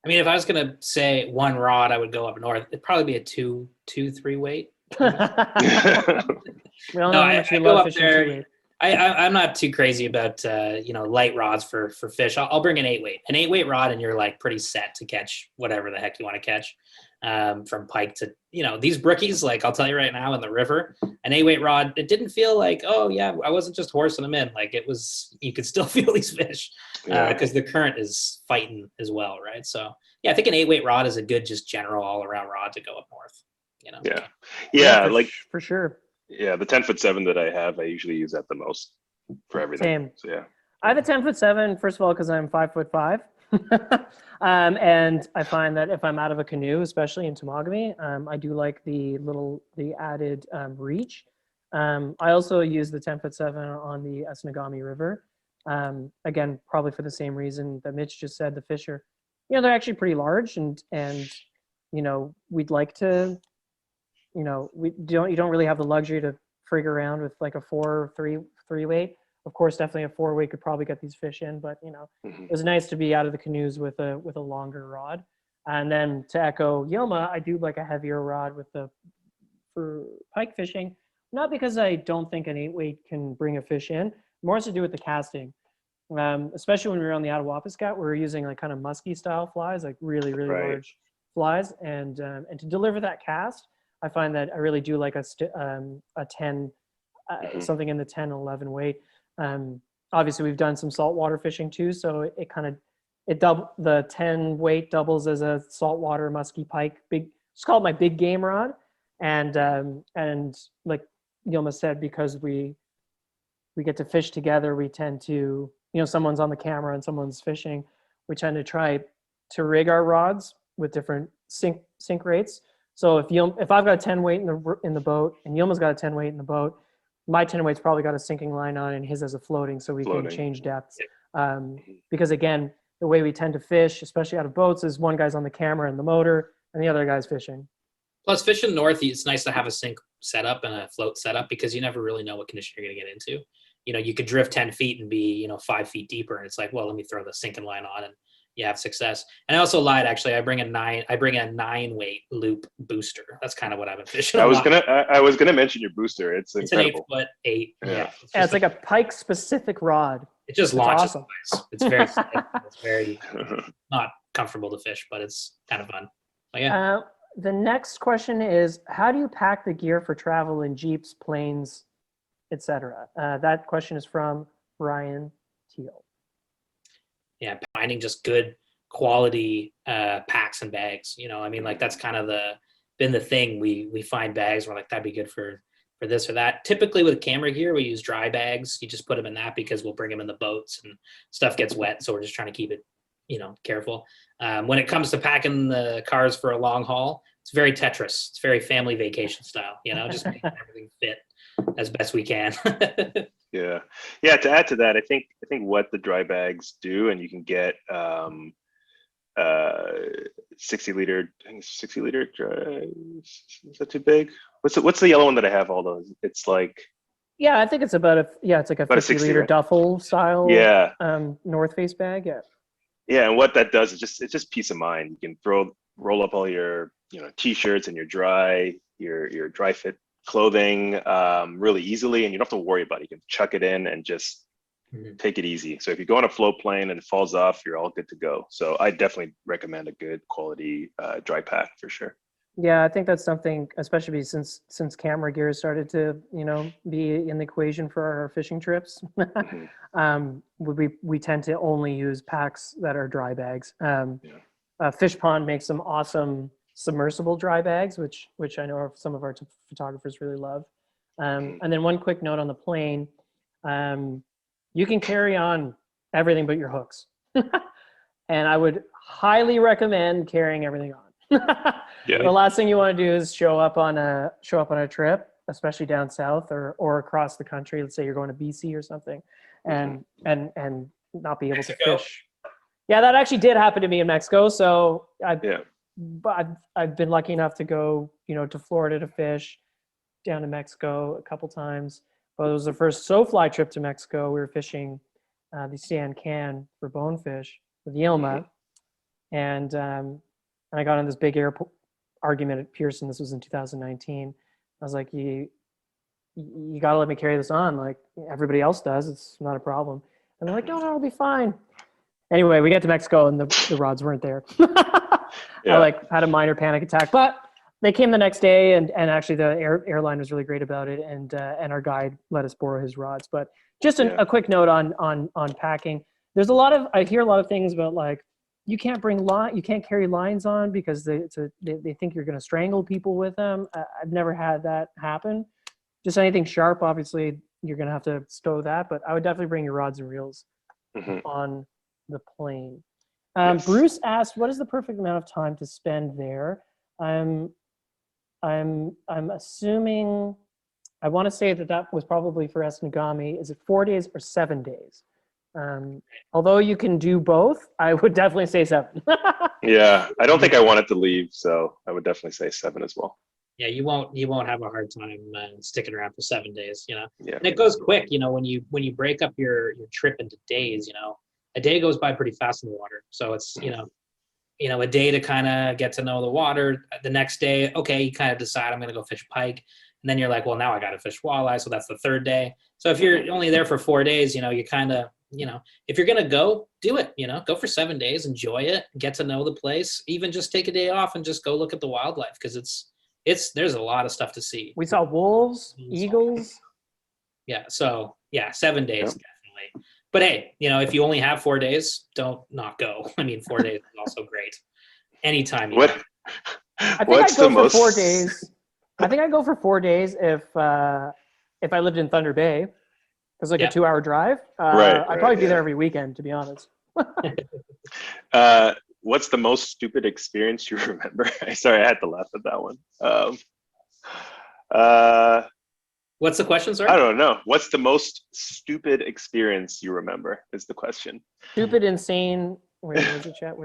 I mean, if I was gonna say one rod, I would go up north. It'd probably be a 2-3 weight. We all No, know how much you I go love up fishing there. 2-weight. I'm not too crazy about light rods for fish. I'll bring an 8-weight, rod, and you're like pretty set to catch whatever the heck you want to catch, from pike to these brookies. Like I'll tell you right now, in the river, an 8-weight rod. It didn't feel like, oh yeah, I wasn't just horsing them in. Like it was, you could still feel these fish because the current is fighting as well, right? So yeah, I think an 8-weight rod is a good just general all around rod to go up north. Yeah, for sure. Yeah, the 10'7" that I have, I usually use that the most for everything. Same. So yeah. I have a 10'7", first of all, because I'm 5'5". And I find that if I'm out of a canoe, especially in Temagami, I do like the added reach. I also use the 10'7" on the ESNAGAMI River. Again, probably for the same reason that Mitch just said. The fish are, they're actually pretty large, and we'd like to, you don't really have the luxury to frig around with like a 4-3-weight. Of course, definitely a 4-weight could probably get these fish in, but it was nice to be out of the canoes with a longer rod. And then to echo Yilma, I do like a heavier rod for pike fishing, not because I don't think an 8-weight can bring a fish in, more has to do with the casting. Especially when we were on the Attawapiskat, we were using like kind of musky style flies, like really large flies, and to deliver that cast, I find that I really do like a 10, something in the 10, 11 weight. Obviously, we've done some saltwater fishing too, so the 10 weight doubles as a saltwater musky pike. Just call it my big game rod, and like Yilma said, because we get to fish together, we tend to, someone's on the camera and someone's fishing, we tend to try to rig our rods with different sink rates. So if I've got a 10 weight in the boat and Yilma's got a 10 weight in the boat, my 10 weight's probably got a sinking line on and his has a floating, so we can change depths. Because again, the way we tend to fish, especially out of boats, is one guy's on the camera and the motor and the other guy's fishing. Plus, fishing north, it's nice to have a sink setup and a float setup because you never really know what condition you're going to get into. You could drift 10 feet and be, 5 feet deeper, and it's like, well, let me throw the sinking line on and you have success. And I also lied, actually. I bring a 9-weight loop booster. That's kind of what I've been fishing. I was gonna mention your booster. It's incredible. An 8'8". Yeah. It's like a pike specific rod. It just launches. Awesome. It's very stiff. It's very not comfortable to fish, but it's kind of fun. But yeah. The next question is, how do you pack the gear for travel in Jeeps, planes, etc.? That question is from Ryan Teal. Yeah, finding just good quality packs and bags. That's kind of been the thing. We find bags, we're like, that'd be good for this or that. Typically with camera gear, we use dry bags. You just put them in that because we'll bring them in the boats and stuff gets wet. So we're just trying to keep it, careful. When it comes to packing the cars for a long haul, it's very Tetris. It's very family vacation style, just making everything fit as best we can. Yeah. To add to that, I think what the dry bags do, and you can get 60-liter. I think 60-liter dry. Is that too big? What's the yellow one that I have? All those. It's like. Yeah, I think it's it's like a 50-liter right? duffel style. Yeah. North Face bag. Yeah. Yeah, and what that does is it's just peace of mind. You can roll up all your t-shirts and your dry fit clothing really easily, and you don't have to worry about it. You can chuck it in and just take it easy. So if you go on a float plane and it falls off, you're all good to go. So I definitely recommend a good quality dry pack for sure. Yeah, I think that's something, especially since camera gear started to be in the equation for our fishing trips. We tend to only use packs that are dry bags. Fish Pond makes some awesome submersible dry bags, which I know some of our photographers really love. And then one quick note on the plane, you can carry on everything but your hooks. And I would highly recommend carrying everything on. Yeah. The last thing you want to do is show up on a trip, especially down south or across the country. Let's say you're going to BC or something, and not be able to fish. Yeah, that actually did happen to me in Mexico. So I've been lucky enough to go, to Florida to fish, down to Mexico a couple times. But it was the first SoFly trip to Mexico. We were fishing the San Can for bonefish with Yilma, and I got in this big argument at Pearson. This was in 2019. I was like, you got to let me carry this on. Like everybody else does. It's not a problem. And they're like, no, it'll be fine. Anyway, we get to Mexico and the rods weren't there. Yeah. I like had a minor panic attack, but they came the next day, and actually the airline was really great about it, and our guide let us borrow his rods. But just a quick note on packing. There's I hear a lot of things about like you can't carry lines on because they think you're going to strangle people with them. I've never had that happen. Just anything sharp, obviously you're going to have to stow that, but I would definitely bring your rods and reels on the plane. Yes. Bruce asked, what is the perfect amount of time to spend there? I'm assuming, I want to say that was probably for ESNAGAMI. Is it 4 days or 7 days? Although you can do both, I would definitely say 7. Yeah, I don't think I wanted to leave, so I would definitely say 7 as well. Yeah, you won't have a hard time sticking around for 7 days, you know. Yeah. And it goes quick, you know, when you break up your trip into days, you know, a day goes by pretty fast in the water. So it's, you know, a day to kind of get to know the water. The next day, okay, you kind of decide I'm going to go fish pike. And then you're like, well, now I got to fish walleye. So that's the third day. So if you're only there for 4 days, you know, you kind of, you know, if you're going to go, do it, you know, go for 7 days, enjoy it, get to know the place, even just take a day off and just go look at the wildlife. Cause there's a lot of stuff to see. We saw wolves, eagles. Yeah. So yeah, 7 days, definitely. But hey, you know, if you only have 4 days, don't not go. I mean, 4 days is also great. Anytime. I think I'd go for 4 days. I think I'd go for 4 days if I lived in Thunder Bay. It's like a 2-hour drive. I'd probably be there every weekend, to be honest. What's the most stupid experience you remember? Sorry, I had to laugh at that one. What's the question, sorry? I don't know. What's the most stupid experience you remember is the question. Stupid, insane. Where's the chat?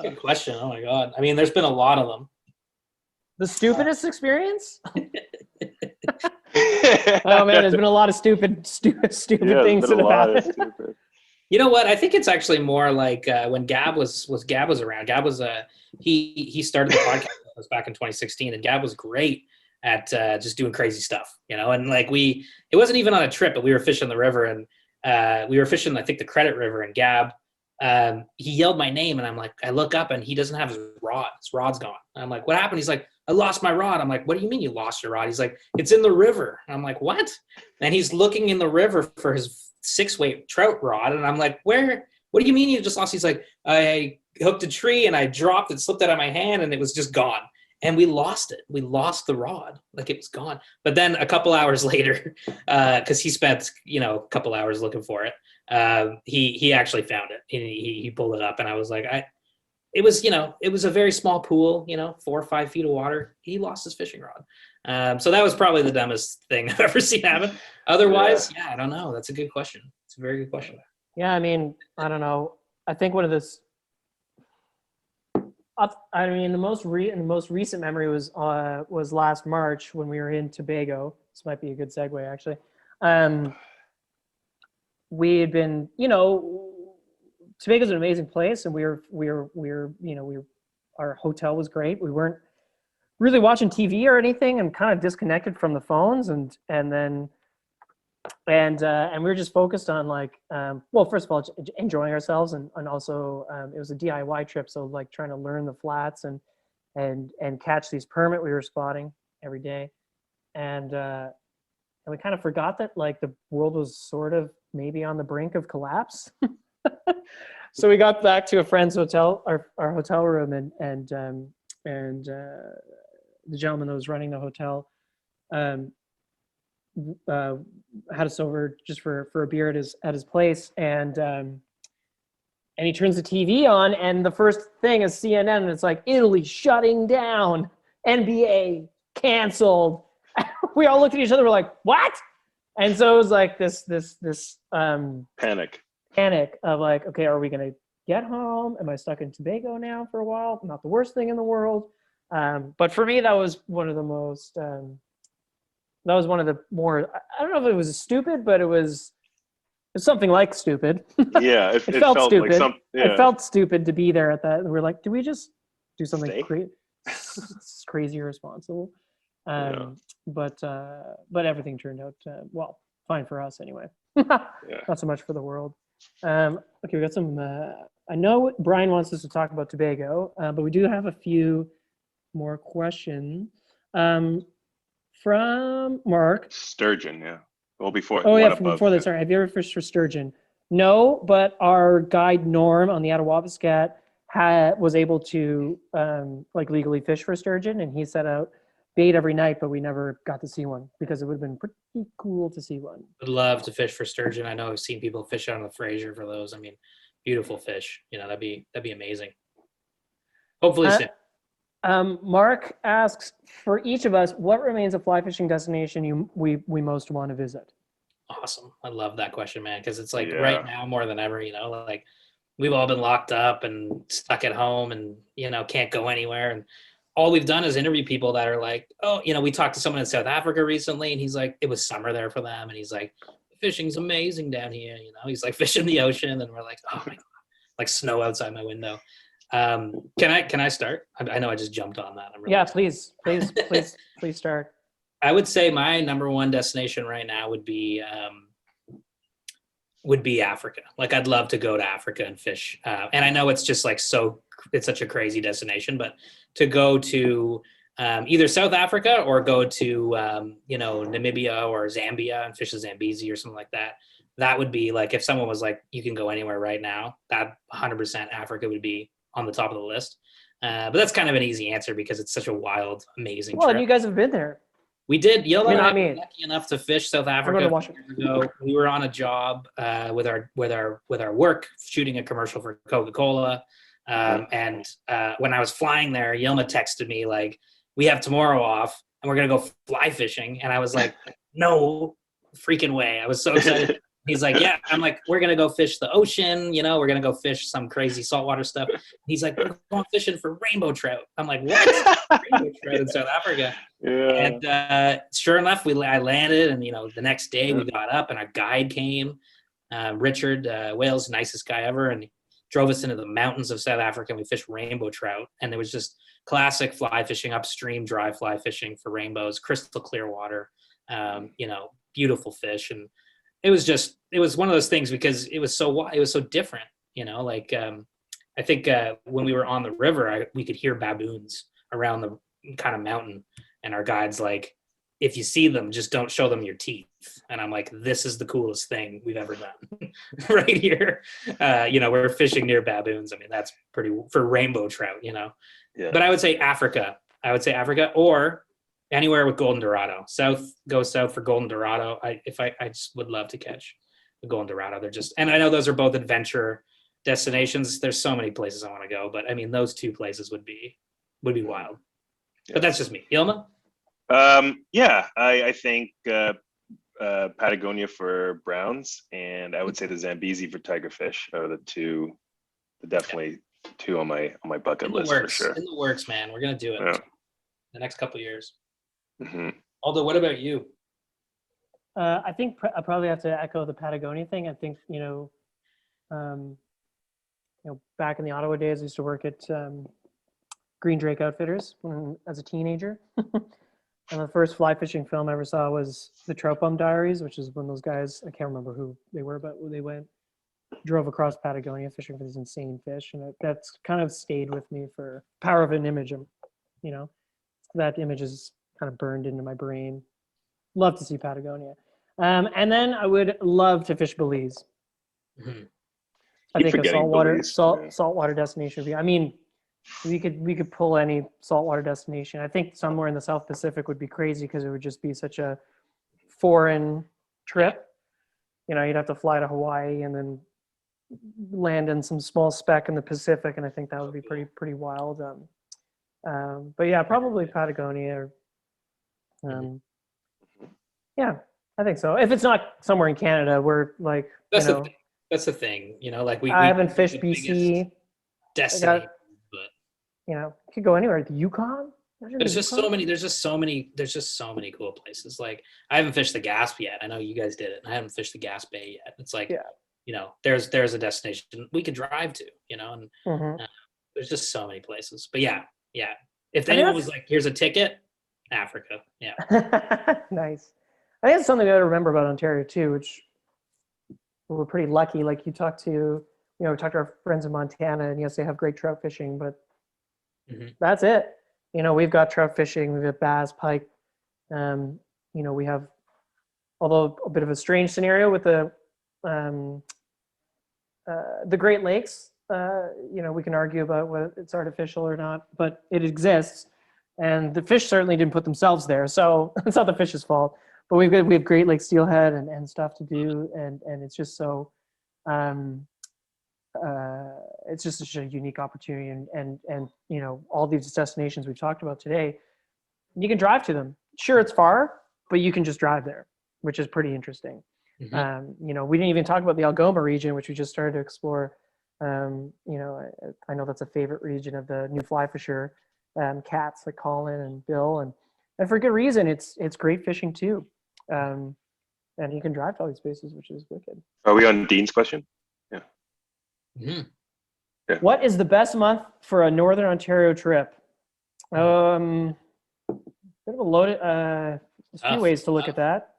Good question. Oh my God. I mean, there's been a lot of them. The stupidest experience? Oh man, there's been a lot of stupid things that have happened. You know what? I think it's actually more like when Gab was around. Gab was he started the podcast with us back in 2016, and Gab was great at just doing crazy stuff, you know. And like it wasn't even on a trip, but we were fishing the river, and we were fishing, I think, the Credit River, and Gab, he yelled my name, and I'm like, I look up, and he doesn't have his rod. His rod's gone. And I'm like, what happened? He's like, I lost my rod. I'm like, what do you mean you lost your rod? He's like, it's in the river. And I'm like, what? And he's looking in the river for his 6-weight trout rod. And I'm like, where? What do you mean you just lost? He's like, I hooked a tree and I dropped it, slipped out of my hand, and it was just gone. And we lost it. We lost the rod. Like, it was gone. But then a couple hours later, because he spent, you know, a couple hours looking for it, he actually found it. He pulled it up, and I was like, it was a very small pool, you know, 4 or 5 feet of water. He lost his fishing rod. So that was probably the dumbest thing I've ever seen happen. Otherwise, yeah, I don't know. That's a good question. It's a very good question. Yeah, I mean, I don't know. I think one of this. I mean, the most recent memory was last March when we were in Tobago. This might be a good segue, actually. We had been, you know, Tobago's an amazing place, and our hotel was great. We weren't really watching TV or anything, and kind of disconnected from the phones, and we were just focused on like, well, first of all, enjoying ourselves, and also it was a DIY trip, so like trying to learn the flats and catch these permit we were spotting every day, and we kind of forgot that like the world was sort of maybe on the brink of collapse. So we got back to a friend's hotel, our hotel room, and the gentleman that was running the hotel had us over just for a beer at his place, and he turns the TV on, and the first thing is CNN, and it's like, Italy shutting down, NBA canceled. We all looked at each other, we're like, what? And so it was like this panic of like, okay, are we going to get home? Am I stuck in Tobago now for a while? Not the worst thing in the world. But for me, that was one of the most, that was one of the more, I don't know if it was stupid, but it was something like stupid. Yeah. It felt stupid. Like It felt stupid to be there at that. And we're like, do we just do something crazy irresponsible? But everything turned out well, fine for us anyway. Not so much for the world. Okay, we got some. I know Brian wants us to talk about Tobago, but we do have a few more questions from Mark. Sturgeon, yeah. Well, before. Oh one yeah, above, before that, sorry. Have you ever fished for sturgeon? No, but our guide Norm on the Attawabascat was able to like legally fish for sturgeon, and he set out bait every night, but we never got to see one because it would have been pretty cool to see one. Would love to fish for sturgeon. I know I've seen people fish out on the Fraser for those. I mean, beautiful fish. You know, that'd be amazing. Hopefully soon. Mark asks, for each of us, what remains a fly fishing destination we most want to visit? Awesome. I love that question, man, because it's like right now more than ever, you know, like we've all been locked up and stuck at home and, you know, can't go anywhere. And all we've done is interview people that are like, oh, you know, we talked to someone in South Africa recently and he's like, it was summer there for them. And he's like, fishing's amazing down here. You know, he's like fishing the ocean. And we're like, oh my God, like snow outside my window. Can I start? I know I just jumped on that. I'm really excited. Please start. I would say my number one destination right now would be Africa. Like I'd love to go to Africa and fish. And I know it's just like it's such a crazy destination, but to go to either South Africa or go to you know, Namibia or Zambia and fish the Zambezi or something like that. That would be like if someone was like, you can go anywhere right now, that 100% Africa would be on the top of the list. But that's kind of an easy answer because it's such a wild, amazing Well, trip. and you guys have been there. We did. Yellow and I mean, were lucky enough to fish South Africa. We were on a job with our work shooting a commercial for Coca-Cola. And when I was flying there, Yilma texted me like, "We have tomorrow off, and we're gonna go fly fishing." And I was like, "No freaking way!" I was so excited. He's like, "Yeah." I'm like, "We're gonna go fish the ocean. You know, we're gonna go fish some crazy saltwater stuff." He's like, "We're going fishing for rainbow trout." I'm like, "What? Rainbow trout in South Africa?" Yeah. And sure enough, I landed, and you know, the next day we got up, and our guide came, Richard Wales, nicest guy ever, and he drove us into the mountains of South Africa, and we fished rainbow trout, and it was just classic fly fishing, upstream dry fly fishing for rainbows, crystal clear water, you know, beautiful fish, and it was one of those things because it was so different, you know, like I think when we were on the river, we could hear baboons around the kind of mountain, and our guide's like, if you see them, just don't show them your teeth. And I'm like, this is the coolest thing we've ever done right here. You know, we're fishing near baboons. I mean, that's pretty for rainbow trout, you know. Yeah. But I would say Africa. Or anywhere with golden dorado. Go south for golden dorado. I just would love to catch the golden dorado. They're just, and I know those are both adventure destinations. There's so many places I want to go, but I mean, those two places would be wild. Yeah. But that's just me. Yilma? I think Patagonia for browns, and I would say the Zambezi for tigerfish are definitely two on my bucket list for sure. In the works, man. We're gonna do it the next couple of years. Mm-hmm. Aldo, what about you? I think I probably have to echo the Patagonia thing. I think you know, back in the Ottawa days, I used to work at Green Drake Outfitters as a teenager. And the first fly fishing film I ever saw was the Trout Bum Diaries, which is when those guys, I can't remember who they were, but they drove across Patagonia fishing for these insane fish. And that's kind of stayed with me for power of an image. You know, that image is kind of burned into my brain. Love to see Patagonia. And then I would love to fish Belize. Mm-hmm. I think a saltwater destination would be, I mean, we could pull any saltwater destination. I think somewhere in the South Pacific would be crazy because it would just be such a foreign trip. You know, you'd have to fly to Hawaii and then land in some small speck in the Pacific, and I think that would be pretty wild. But yeah, probably Patagonia. Yeah, I think so. If it's not somewhere in Canada, we're like, that's the thing. You know, like I haven't fished BC. Destiny. You know, could go anywhere. The Yukon. There's just so many cool places. Like I haven't fished the Gasp yet. I know you guys did it. I haven't fished the Gasp Bay yet. It's like, you know, there's a destination we could drive to, you know, and there's just so many places. But yeah. If anyone was like, here's a ticket, Africa. Yeah. Nice. I think it's something I remember about Ontario too, which we're pretty lucky. Like we talked to our friends in Montana, and yes, they have great trout fishing, but that's it. We've got trout fishing, we've got bass, pike. We have, although a bit of a strange scenario with the Great Lakes. We can argue about whether it's artificial or not, but it exists, and the fish certainly didn't put themselves there, so it's not the fish's fault. But we have Great Lakes steelhead and stuff to do, and it's just so it's just such a unique opportunity, and all these destinations we've talked about today, you can drive to them. Sure, it's far, but you can just drive there, which is pretty interesting. We didn't even talk about the Algoma region, which we just started to explore. I know that's a favorite region of the new fly fisher cats like Colin and Bill, and for good reason. It's great fishing too, and you can drive to all these places, which is wicked. Are we on Dean's question? Mm-hmm. Yeah. What is the best month for a Northern Ontario trip? Bit of a loaded. There's a few ways to look at that.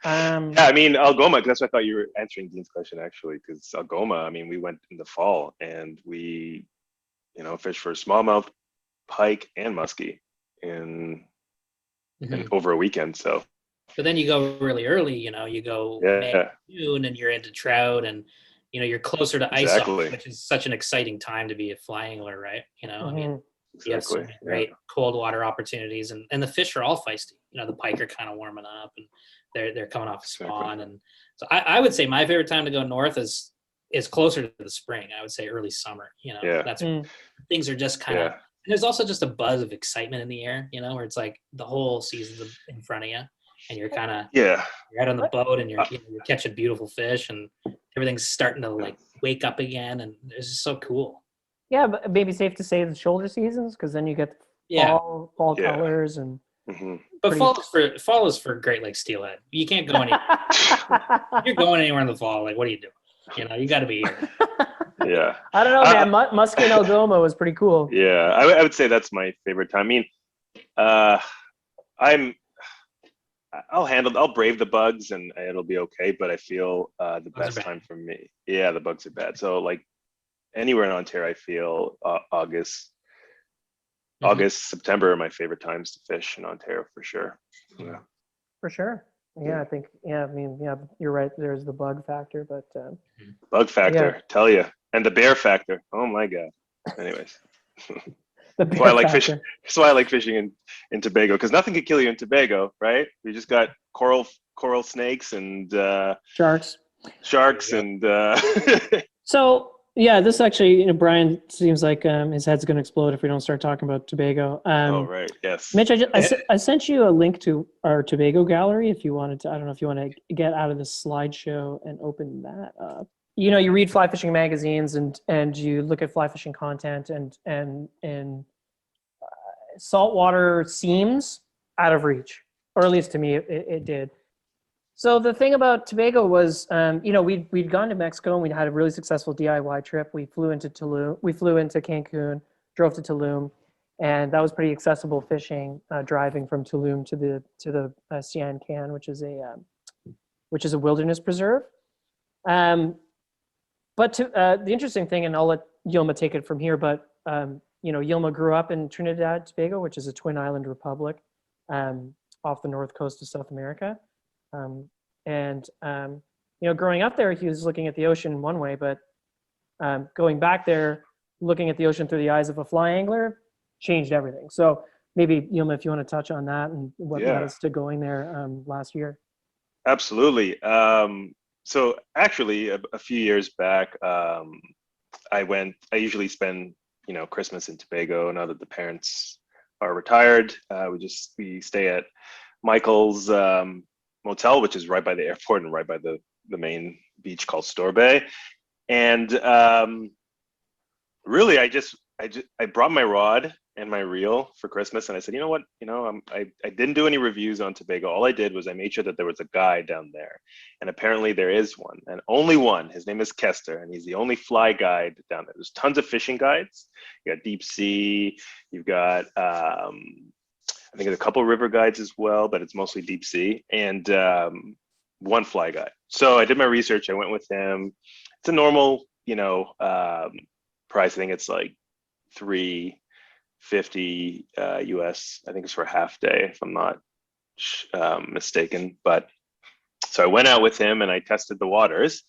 Yeah, I mean Algoma. That's why I thought you were answering Dean's question actually, because Algoma. I mean, we went in the fall and we, fished for smallmouth, pike, and muskie in over a weekend. So. But then you go really early. You go May, June, and you're into trout, and you're closer to ice off, which is such an exciting time to be a fly angler, right? I mean, you have so many great cold water opportunities, and the fish are all feisty. The pike are kind of warming up, and they're coming off spawn, and so I would say my favorite time to go north is closer to the spring. I would say early summer. That's things are just kind of. There's also just a buzz of excitement in the air. Where it's like the whole season's in front of you, and you're kind of you're out on the boat, and you're catching beautiful fish, and everything's starting to like wake up again, and it's just so cool. Yeah, but maybe safe to say the shoulder seasons, because then you get fall colors and. But fall is for Great Lakes steelhead. You can't go anywhere. If you're going anywhere in the fall, like what are you doing? You got to be here. Yeah. I don't know, man. Muskie and Algoma was pretty cool. Yeah, I would say that's my favorite time. I mean, I'll brave the bugs and it'll be okay. But I feel the best time for me. Yeah, the bugs are bad. So like anywhere in Ontario, I feel August, September are my favorite times to fish in Ontario for sure. Yeah. For sure. Yeah, I think. Yeah, I mean, you're right. There's the bug factor, but bug factor, tell you, and the bear factor. Oh my god. Anyways, that's why I like fishing in Tobago, because nothing could kill you in Tobago, right? We just got coral snakes and sharks, and. So. Yeah, this actually, Brian seems like his head's going to explode if we don't start talking about Tobago. Oh, right. Yes. Mitch, I sent you a link to our Tobago gallery if you wanted to. I don't know if you want to get out of the slideshow and open that up. You read fly fishing magazines and you look at fly fishing content and saltwater seems out of reach, or at least to me it did. So the thing about Tobago was, we'd gone to Mexico and we'd had a really successful DIY trip. We flew into Tulum. We flew into Cancun, drove to Tulum, and that was pretty accessible fishing. Driving from Tulum to the Sian Can, which is a wilderness preserve. But the interesting thing, and I'll let Yilma take it from here. But Yilma grew up in Trinidad Tobago, which is a twin island republic off the north coast of South America. Growing up there, he was looking at the ocean one way, but going back there, looking at the ocean through the eyes of a fly angler changed everything. So maybe, Yilma, if you want to touch on that and what led us to going there last year. Absolutely. So actually, a few years back, I usually spend, Christmas in Tobago now that the parents are retired. We stay at Michael's motel, which is right by the airport and right by the main beach called Store Bay. And really, I brought my rod in my reel for Christmas, and I said, you know what, I didn't do any reviews on Tobago. All I did was I made sure that there was a guide down there, and apparently there is one, and only one. His name is Kester, and he's the only fly guide down there. There's tons of fishing guides. You got deep sea. You've got I think there's a couple river guides as well, but it's mostly deep sea, and one fly guide. So I did my research. I went with him. It's a normal, price. I think it's like $350 US. I think it's for a half day, if I'm not mistaken. But so I went out with him and I tested the waters.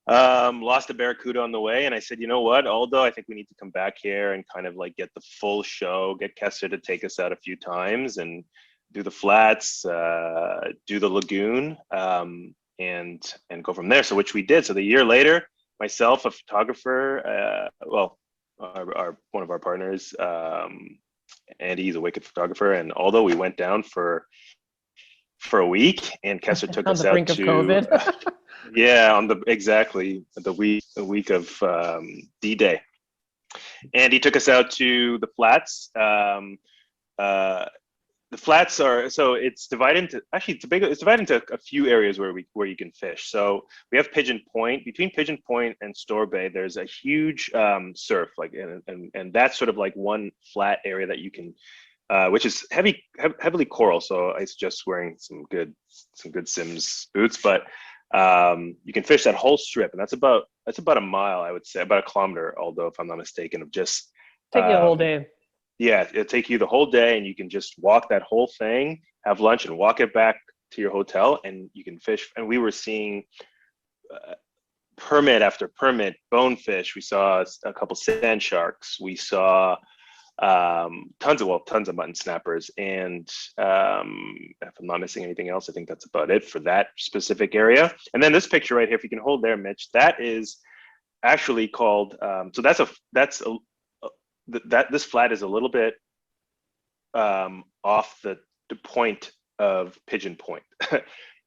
Lost a barracuda on the way, and I said, you know what, Aldo, I think we need to come back here and kind of like get the full show, get Kester to take us out a few times and do the flats, do the lagoon, and go from there. So which we did. So the year later, myself, a photographer, one of our partners, Andy, he's a wicked photographer, and Aldo, we went down for a week, and Kester took us out to COVID. yeah, the week of D-Day, and he took us out to the flats. The flats are, so it's divided into, actually Tobago, it's divided into a few areas where you can fish. So we have Pigeon Point. Between Pigeon Point and Store Bay, there's a huge surf, like, and that's sort of like one flat area that you can, which is heavily coral. So I suggest wearing some good Sims boots, but you can fish that whole strip, and that's about a mile, I would say, about a kilometer, although if I'm not mistaken, of just take you a whole day. Yeah, it'll take you the whole day, and you can just walk that whole thing, have lunch, and walk it back to your hotel, and you can fish. And we were seeing permit after permit, bonefish. We saw a couple sand sharks. We saw tons of mutton snappers. And if I'm not missing anything else, I think that's about it for that specific area. And then this picture right here, if you can hold there, Mitch, that is actually called. So this flat is a little bit off the point of Pigeon Point,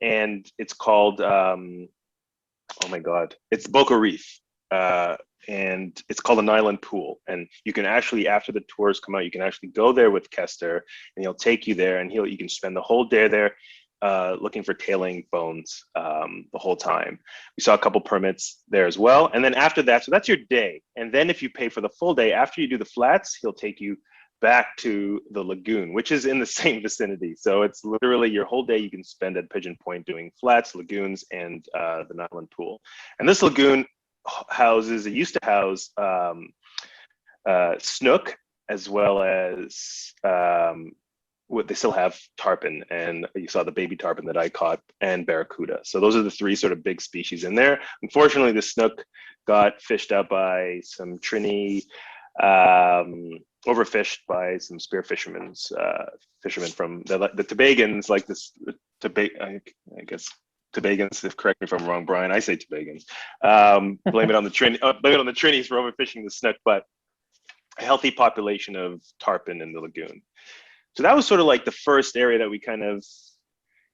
and it's called oh my god, it's Boca Reef, and it's called an island pool. And you can actually, after the tours come out, you can actually go there with Kester, and he'll take you there, and you can spend the whole day there looking for tailing bones the whole time. We saw a couple permits there as well. And then after that, so that's your day. And then if you pay for the full day, after you do the flats, he'll take you back to the lagoon, which is in the same vicinity. So it's literally your whole day you can spend at Pigeon Point doing flats, lagoons, and the island pool. And this lagoon used to house snook, as well as they still have tarpon, and you saw the baby tarpon that I caught, and barracuda. So those are the three sort of big species in there. Unfortunately, the snook got fished out by some Trini, overfished by some spear fishermen from the Tobagans, like this, I guess Tobagans, correct me if I'm wrong, Brian, I say Tobagans. Blame it on the Trinis for overfishing the snook, but a healthy population of tarpon in the lagoon. So that was sort of like the first area that we kind of,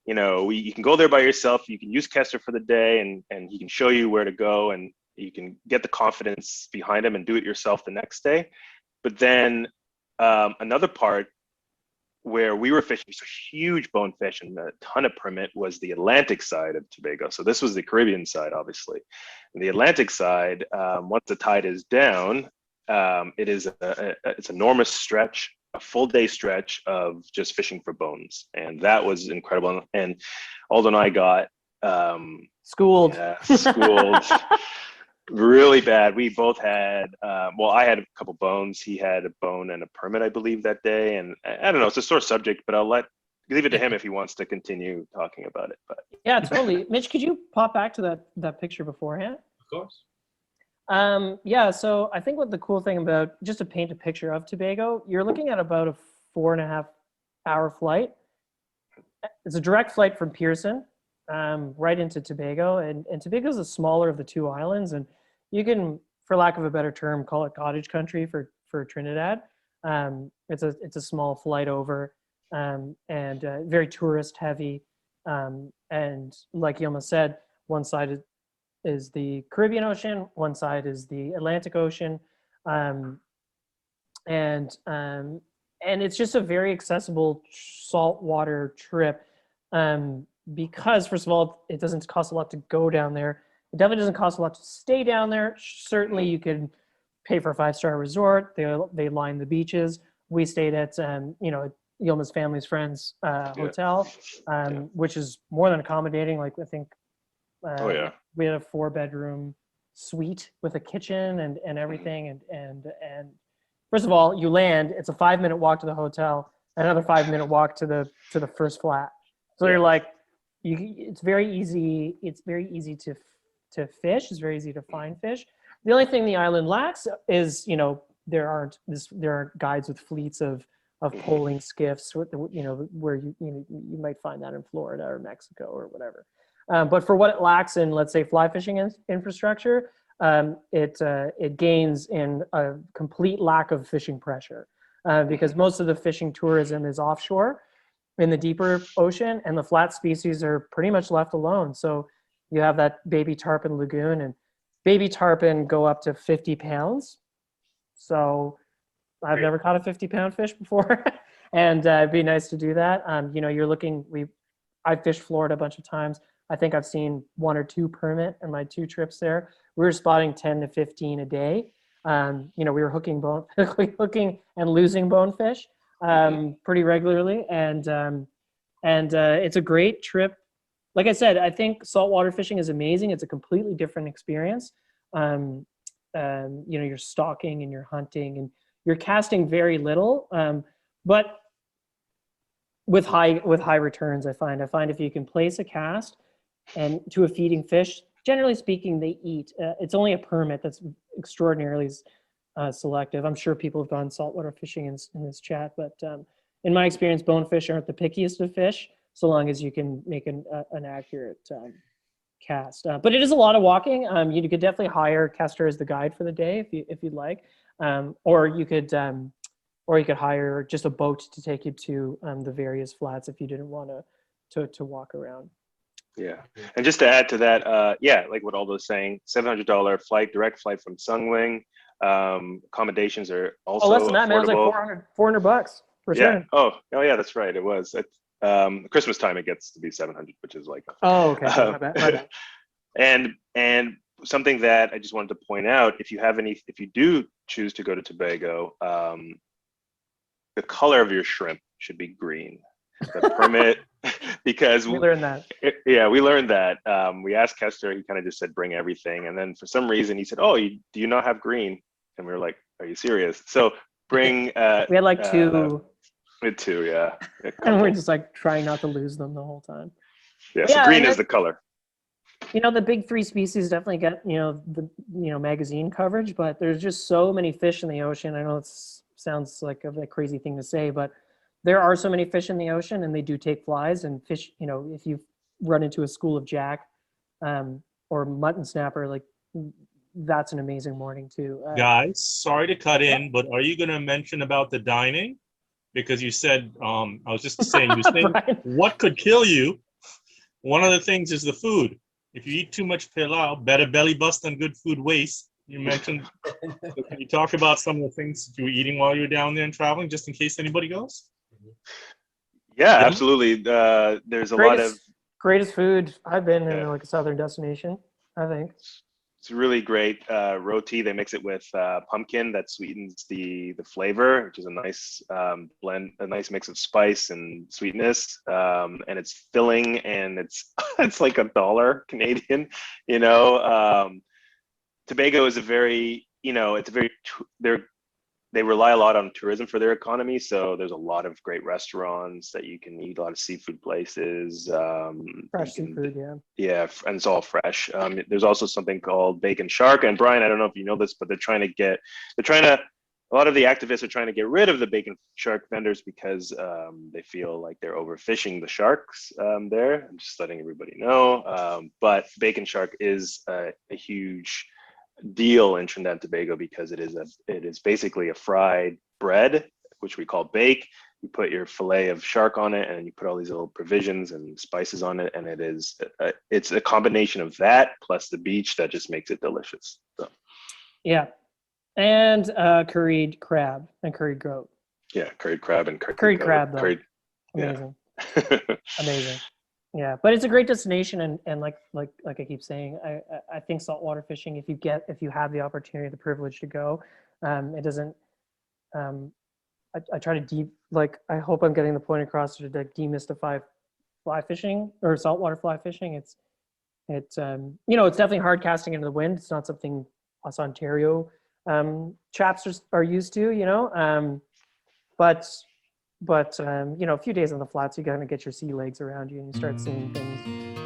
you can go there by yourself. You can use Kester for the day, and he can show you where to go, and you can get the confidence behind him and do it yourself the next day. But then another part where we were fishing so huge bonefish and a ton of permit was the Atlantic side of Tobago. So this was the Caribbean side, obviously. And the Atlantic side, once the tide is down, it's an enormous stretch, a full day stretch of just fishing for bones. And that was incredible. And Aldo and I got schooled. Yeah, schooled. Really bad. We both had, I had a couple bones. He had a bone and a permit, I believe, that day. And I don't know, it's a sore subject, but I'll leave it to him if he wants to continue talking about it. But yeah, totally. Mitch, could you pop back to that picture beforehand? Of course. Yeah, so I think what the cool thing about, just to paint a picture of Tobago, you're looking at about a 4.5-hour flight. It's a direct flight from Pearson right into Tobago, and Tobago is the smaller of the two islands, and you can, for lack of a better term, call it cottage country for Trinidad. It's a small flight over, and very tourist heavy, and like Yilma said, one side is the Caribbean Ocean, one side is the Atlantic Ocean, and and it's just a very accessible saltwater trip, because first of all, it doesn't cost a lot to go down there. It definitely doesn't cost a lot to stay down there. Certainly, you could pay for a 5-star resort. They line the beaches. We stayed at Yilma's family's friend's hotel, which is more than accommodating. Like I think we had a 4-bedroom suite with a kitchen and everything. And first of all, you land. It's a 5-minute walk to the hotel. Another 5-minute walk to the first flat. So you're like, it's very easy. It's very easy to fish. It's very easy to find fish. The only thing the island lacks is, there aren't guides with fleets of poling skiffs, where you might find that in Florida or Mexico or whatever. But for what it lacks in, let's say, fly fishing infrastructure, it gains in a complete lack of fishing pressure, because most of the fishing tourism is offshore in the deeper ocean, and the flat species are pretty much left alone. So you have that baby tarpon lagoon, and baby tarpon go up to 50 pounds. So I've never caught a 50-pound fish before. And it'd be nice to do that. I've fished Florida a bunch of times. I think I've seen 1 or 2 permit in my 2 trips there. We were spotting 10 to 15 a day. We were hooking and losing bonefish pretty regularly. And it's a great trip. Like I said, I think saltwater fishing is amazing. It's a completely different experience. You're stalking and you're hunting and you're casting very little, but with high returns. I find if you can place a cast and to a feeding fish, generally speaking, they eat. It's only a permit that's extraordinarily selective. I'm sure people have gone saltwater fishing in this chat, but in my experience, bonefish aren't the pickiest of fish, so long as you can make an accurate cast. But it is a lot of walking. You could definitely hire Kester as the guide for the day if you'd like, or you could hire just a boat to take you to the various flats if you didn't want to walk around. Yeah, and just to add to that, like what Aldo's saying, $700 direct flight from Sunwing. Accommodations are also less than that, man. It was like affordable. $400 for sure. Yeah. Oh yeah, that's right. It was. Christmas time it gets to be 700, which is like. Oh, okay. My bad. And something that I just wanted to point out, if you do choose to go to Tobago, the color of your shrimp should be green. The permit, because we learned that. We learned that. We asked Kester, he kind of just said bring everything, and then for some reason he said, "Oh, do you not have green?" And we were like, "Are you serious?" So bring. We had like 2. We had 2, yeah. And we're just like trying not to lose them the whole time. Yeah, so green is the color. The big 3 species definitely get magazine coverage, but there's just so many fish in the ocean. I know it sounds like a crazy thing to say, but there are so many fish in the ocean, and they do take flies. And fish, if you run into a school of jack or mutton snapper, like that's an amazing morning too. Guys, sorry to cut in, but are you going to mention about the dining? Because you said, I was just saying, what could kill you? One of the things is the food. If you eat too much pilau, better belly bust than good food waste. You mentioned, so can you talk about some of the things that you were eating while you were down there and traveling, just in case anybody goes? Yeah, absolutely. There's a lot of greatest food I've been in like a southern destination, I think. It's really great roti. They mix it with pumpkin that sweetens the flavor, which is a nice blend, a nice mix of spice and sweetness. And it's filling, and it's like $1 Canadian. Tobago is they rely a lot on tourism for their economy. So there's a lot of great restaurants that you can eat, a lot of seafood places. Fresh seafood, yeah. Yeah, and it's all fresh. There's also something called Bacon Shark. And Brian, I don't know if you know this, but a lot of the activists are trying to get rid of the Bacon Shark vendors because they feel like they're overfishing the sharks there. I'm just letting everybody know. But Bacon Shark is a huge deal in Trinidad and Tobago because it is basically a fried bread, which we call bake. You put your fillet of shark on it, and you put all these little provisions and spices on it, and it's a combination of that plus the beach that just makes it delicious. So. Yeah, And curried crab and curried goat. Yeah, curried crab and Curried goat. crab, though. Curried, Amazing. yeah. Amazing. Yeah, but it's a great destination, and like I keep saying, I think saltwater fishing, if you have the opportunity, the privilege to go, it doesn't. I try to I hope I'm getting the point across to like demystify fly fishing or saltwater fly fishing. It's it's definitely hard casting into the wind. It's not something us Ontario chaps are used to, but a few days on the flats, you kind of get your sea legs around you and you start seeing things